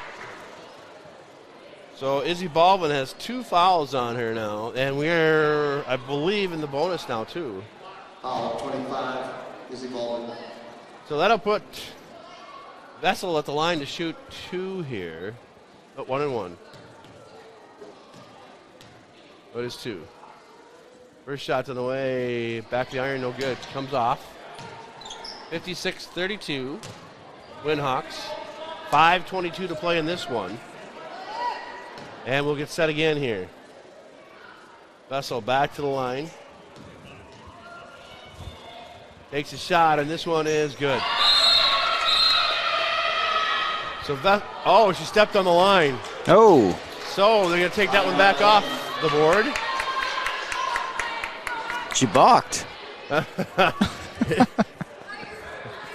So Izzy Baldwin has 2 fouls on her now, and we're, I believe, in the bonus now, too. Foul 25, Izzy Baldwin. So that'll put Vessel at the line to shoot 2 here. Oh, 1 and 1. What is 2? First shot's on the way, back of the iron, no good. Comes off. 56-32, Windhawks. 5:22 to play in this one. And we'll get set again here. Vessel back to the line. Takes a shot, and this one is good. So she stepped on the line. Oh. So they're going to take that one back off the board. She balked. I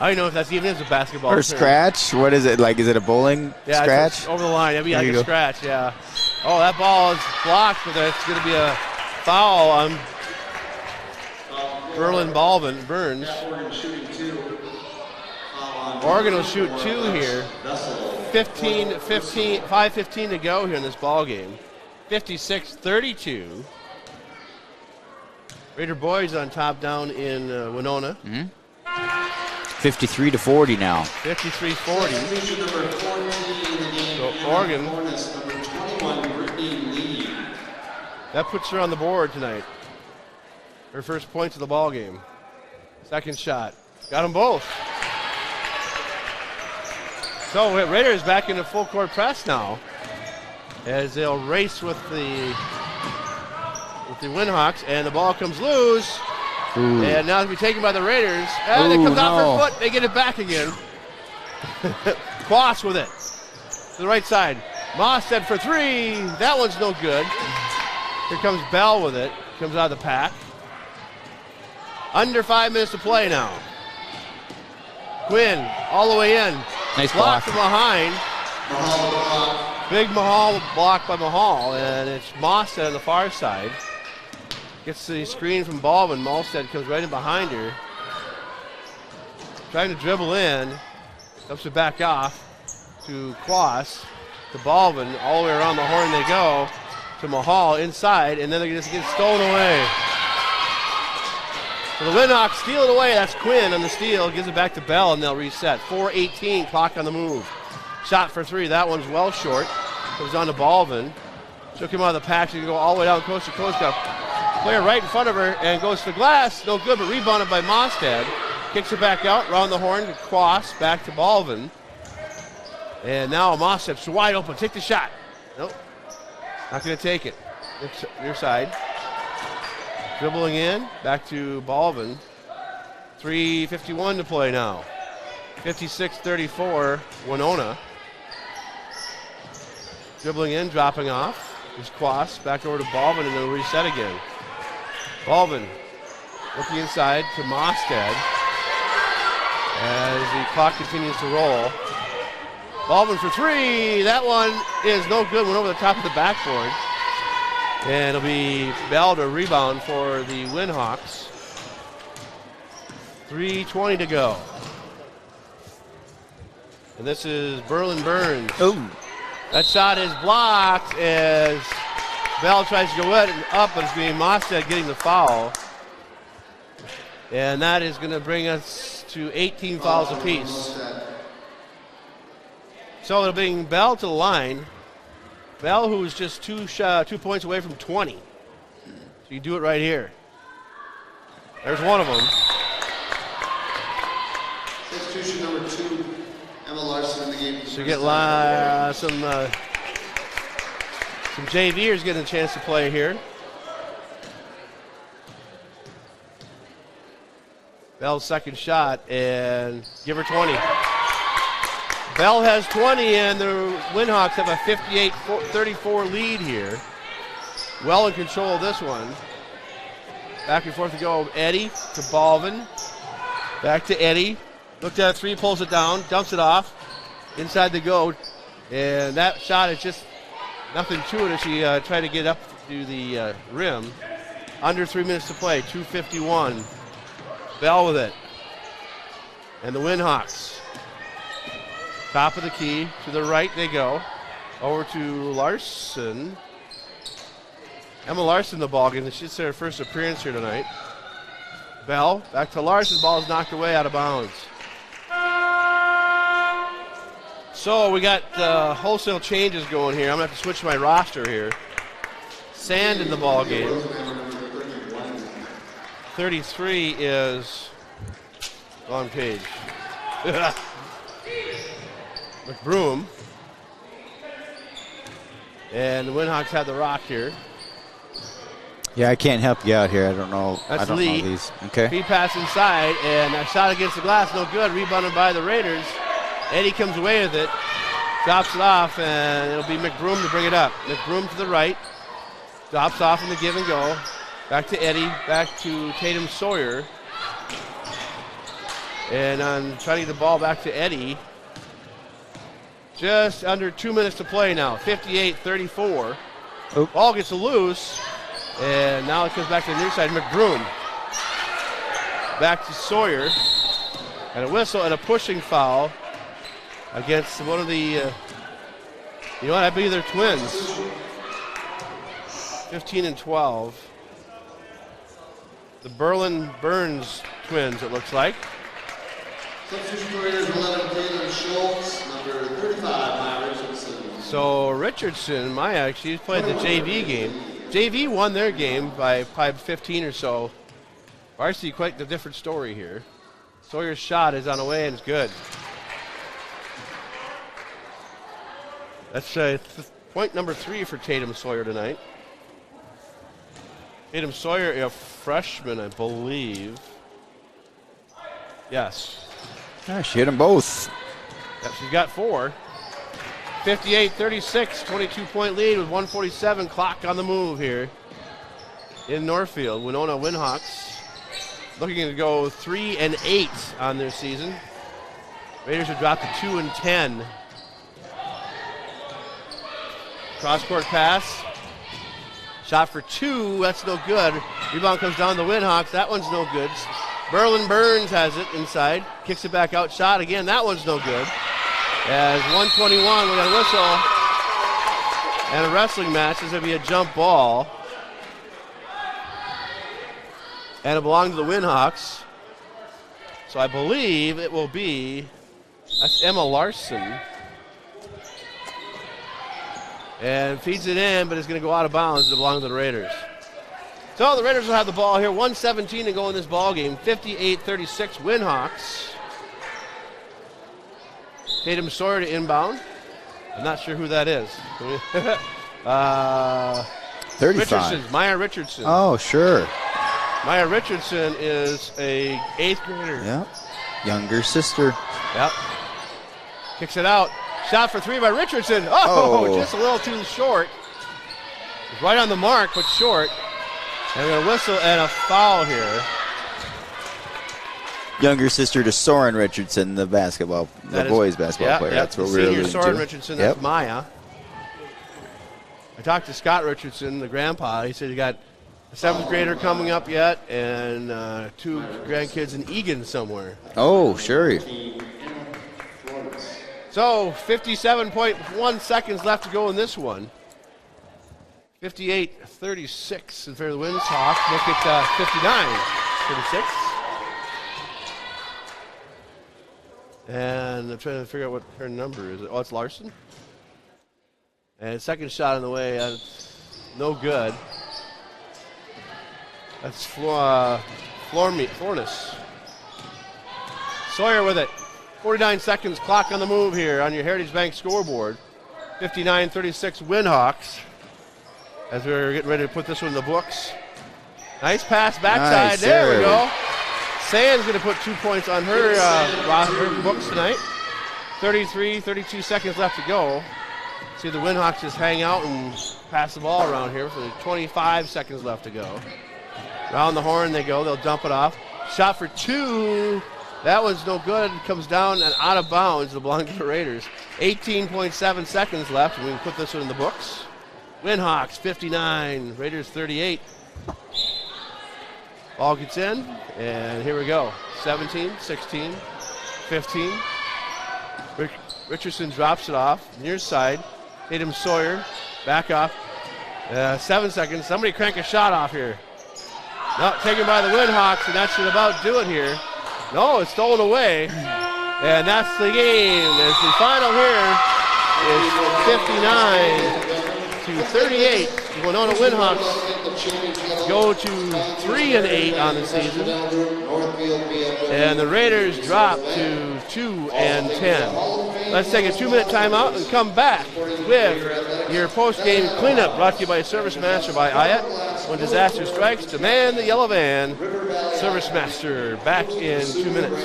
don't know if that's even is a basketball. Or term. scratch? What is it? Like, is it a bowling scratch? It's over the line. That'd be like a go. scratch, yeah. Oh, that ball is blocked, but that's going to be a foul on Berlin Burns. Oregon will shoot 2 here. 5:15 to go here in this ball game. 56-32. Raider boys on top down in Winona. 53-40 now. 53-40. So Oregon. That puts her on the board tonight. Her first points of the ball game. Second shot. Got them both. So Raiders back into full court press now as they'll race with the Windhawks, and the ball comes loose. Ooh. And now it'll be taken by the Raiders. And it comes off her foot. They get it back again. Quas with it. To the right side. Mostad for 3. That one's no good. Here comes Bell with it. Comes out of the pack. Under 5 minutes to play now. Quinn all the way in. Nice block block from behind. Big Mahal blocked by Mahal, and it's Mostad on the far side. Gets the screen from Baldwin. Mostad comes right in behind her. Trying to dribble in. Dumps it back off to Quas. To Baldwin. All the way around the horn they go. To Mahal inside, and then they just get stolen away. So the Windhawks steal it away. That's Quinn on the steal. Gives it back to Bell, and they'll reset. 4:18, clock on the move. Shot for 3. That one's well short. Goes on to Baldwin. She'll come out of the pack. She can go all the way down coast to coast. Got player right in front of her and goes to the glass. No good, but rebounded by Mostad. Kicks it back out, round the horn to Quas, back to Baldwin. And now Mostad's wide open. Take the shot. Nope. Not going to take it. Near side. Dribbling in, back to Baldwin. 3:51 to play now. 56-34, Winona. Dribbling in, dropping off. Is Quas, back over to Baldwin, and then reset again. Baldwin looking inside to Mostad as the clock continues to roll. Baldwin for 3. That one is no good. Went over the top of the backboard. And it'll be Bell to rebound for the Windhawks. 3:20 to go. And this is Berlin Burns. Oh. That shot is blocked as Bell tries to go up, but it's going to be Mostad getting the foul. And that is going to bring us to 18 fouls apiece. So it'll bring Bell to the line. Bell, who's just 2 points away from 20. So you do it right here. There's one of them. Substitution number 2, Emma Larson in the game. So you get some JVers getting a chance to play here. Bell's second shot, and give her 20. Bell has 20, and the Windhawks have a 58-34 lead here. Well in control of this one. Back and forth to go. Eddie to Balvin. Back to Eddie. Looked at a 3, pulls it down, dumps it off. Inside the goat. And that shot is just nothing to it as she tried to get up to the rim. Under 3 minutes to play, 2:51. Bell with it. And the Windhawks. Top of the key. To the right they go. Over to Larson. Emma Larson the ball game. She's her first appearance here tonight. Bell. Back to Larson. Ball is knocked away out of bounds. So we got wholesale changes going here. I'm going to have to switch my roster here. Sand in the ball game. 33 is on page. McBroom. And the Windhawks have the rock here. Yeah, I can't help you out here. I don't know. That's I don't Lee. know these. Okay. Free pass inside, and a shot against the glass, no good. Rebounded by the Raiders. Eddie comes away with it, drops it off, and it'll be McBroom to bring it up. McBroom to the right, drops off in the give and go. Back to Eddie, back to Tatum Sawyer. And on trying to get the ball back to Eddie. Just under 2 minutes to play now, 58-34. Ball gets loose, and now it comes back to the near side. McBroom. Back to Sawyer. And a whistle and a pushing foul against one of the, you know what, I believe they're twins. 15 and 12. The Burns twins, it looks like. Substitution for Raiders 11, Taylor Schultz, number 35, Maya Richardson. So Richardson, Maya, she's played the JV game. JV won their game by probably 15 or so. Varsity, quite a different story here. Sawyer's shot is on the way and it's good. That's point number 3 for Tatum Sawyer tonight. Tatum Sawyer, a freshman, I believe. Yes. Yeah, she hit them both. Yep, she's got 4. 58-36, 22-point lead with 1:47 clock on the move here in Northfield. Winona Windhawks looking to go 3-8 on their season. Raiders have dropped to 2-10. Cross-court pass. Shot for 2, that's no good. Rebound comes down the Windhawks, that one's no good. Berlin Burns has it inside, kicks it back out, shot again, that one's no good. As 1:21, we got a whistle and a wrestling match. This is going to be a jump ball. And it belongs to the Windhawks. So I believe it will be, that's Emma Larson. And feeds it in, but it's going to go out of bounds. It belongs to the Raiders. So the Raiders will have the ball here. 1:17 to go in this ball game. 58-36 Windhawks. Tatum Sawyer to inbound. I'm not sure who that is. 35. Richardson, Maya Richardson. Oh, sure. Maya Richardson is a 8th grader. Yep. Younger sister. Yep. Kicks it out. Shot for 3 by Richardson. Oh, just a little too short. It's right on the mark, but short. And we're going to whistle and a foul here. Younger sister to Soren Richardson, the boys basketball player. That's what we're senior alluding Soren to. Richardson, that's Maya. I talked to Scott Richardson, the grandpa. He said he got a 7th grader coming up yet and 2 grandkids in Egan somewhere. Oh, sure. So 57.1 seconds left to go in this one. 58-36 in favor of the Windhawks. Look at 59-36. And I'm trying to figure out what her number is. Oh, it's Larson. And second shot on the way, no good. That's Florness. Sawyer with it. 49 seconds, clock on the move here on your Heritage Bank scoreboard. 59-36 Winhawks. As we're getting ready to put this one in the books. Nice pass backside. Nice, there we go. Sands going to put 2 points on her books tonight. 32 seconds left to go. See the Winhawks just hang out and pass the ball around here for 25 seconds left to go. Round the horn they go. They'll dump it off. Shot for two. That one's no good. It comes down and out of bounds. It belongs to the Raiders. 18.7 seconds left. We can put this one in the books. Winhawks 59. Raiders 38. Ball gets in. And here we go. 17, 16, 15. Richardson drops it off. Near side. Tatum Sawyer. Back off. 7 seconds. Somebody crank a shot off here. No, taken by the Winhawks, and that should about do it here. No, it's stolen away. And that's the game. As the final here is 59-38. The Winona Winhawks go to 3-8 on the season. And the Raiders drop to 2-10. Let's take a 2-minute timeout and come back with your post-game cleanup brought to you by Service Master by Ayat. When disaster strikes, demand the yellow van. Service Master back in 2 minutes.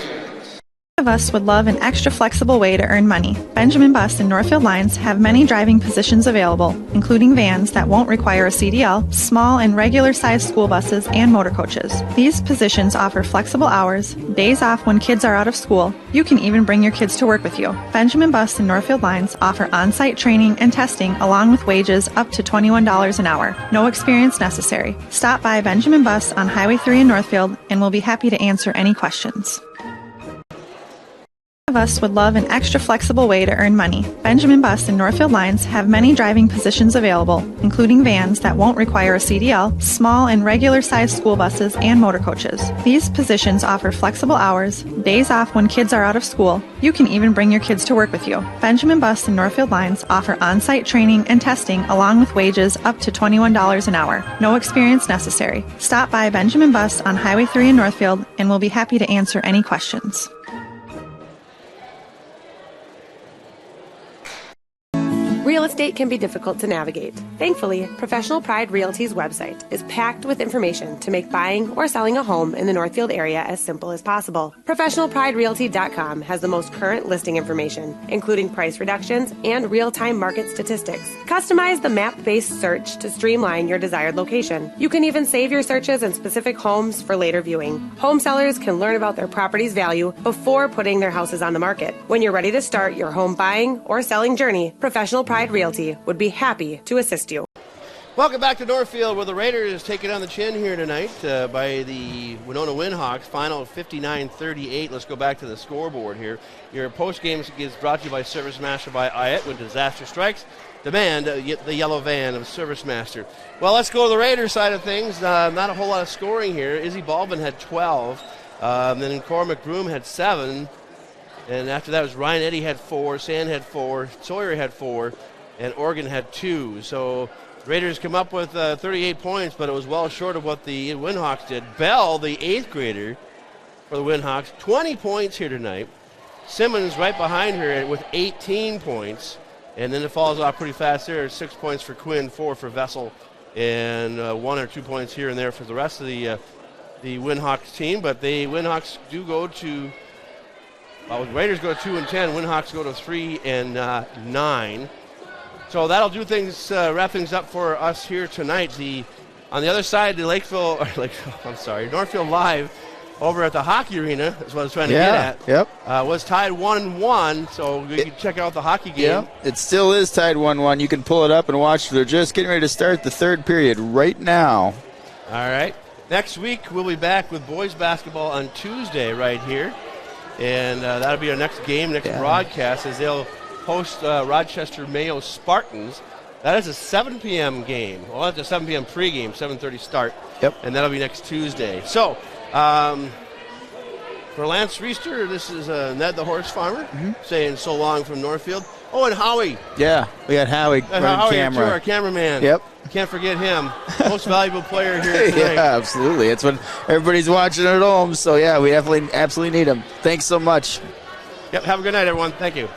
Of us would love an extra flexible way to earn money. Benjamin Bus and Northfield Lines have many driving positions available, including vans that won't require a CDL, small and regular-sized school buses, and motor coaches. These positions offer flexible hours, days off when kids are out of school. You can even bring your kids to work with you. Benjamin Bus and Northfield Lines offer on-site training and testing along with wages up to $21 an hour. No experience necessary. Stop by Benjamin Bus on Highway 3 in Northfield and we'll be happy to answer any questions. Of us would love an extra flexible way to earn money. Benjamin Bus and Northfield Lines have many driving positions available, including vans that won't require a CDL, small and regular-sized school buses, and motor coaches. These positions offer flexible hours, days off when kids are out of school. You can even bring your kids to work with you. Benjamin Bus and Northfield Lines offer on-site training and testing along with wages up to $21 an hour. No experience necessary. Stop by Benjamin Bus on Highway 3 in Northfield and we'll be happy to answer any questions. Real estate can be difficult to navigate. Thankfully, Professional Pride Realty's website is packed with information to make buying or selling a home in the Northfield area as simple as possible. ProfessionalPrideRealty.com has the most current listing information, including price reductions and real-time market statistics. Customize the map-based search to streamline your desired location. You can even save your searches in specific homes for later viewing. Home sellers can learn about their property's value before putting their houses on the market. When you're ready to start your home buying or selling journey, Professional Pride Realty would be happy to assist you. Welcome back to Northfield, where the Raiders take it on the chin here tonight by the Winona Winhawks. Final 59-38. Let's go back to the scoreboard here. Your post-game is brought to you by Service Master by Ayat. When disaster strikes, demand the yellow van of Service Master. Well, let's go to the Raiders side of things. Not a whole lot of scoring here. Izzy Baldwin had 12. Then Cora McBroom had 7. And after that was Ryan Eddy had 4. Sand had 4. Sawyer had 4. And Oregon had 2. So Raiders come up with 38 points, but it was well short of what the Winhawks did. Bell, the 8th grader for the Winhawks, 20 points here tonight. Simmons right behind her with 18 points. And then it falls off pretty fast there. 6 points for Quinn, 4 for Vessel, and 1 or 2 points here and there for the rest of the Winhawks team. But the Winhawks do go to, Raiders go to 2-10. Winhawks go to 3-9. So that'll do things, wrap things up for us here tonight. On the other side, the Northfield Live over at the hockey arena is what I was trying to get at. Yep. Was tied 1-1, so you can check out the hockey game. Yep. It still is tied 1-1. You can pull it up and watch. They're just getting ready to start the third period right now. All right. Next week, we'll be back with boys basketball on Tuesday right here. And that'll be our next game, broadcast, as they'll host Rochester Mayo Spartans. That is a 7 p.m. game. Well, that's a 7 p.m. pregame, 7:30 start. Yep. And that'll be next Tuesday. So, for Lance Reister, this is Ned the Horse Farmer saying so long from Northfield. Oh, and Howie. Yeah, we got Howie running Howie, camera. our cameraman. Yep. Can't forget him. Most valuable player here tonight. Yeah, absolutely. It's when everybody's watching at home. So, yeah, we absolutely need him. Thanks so much. Yep, have a good night, everyone. Thank you.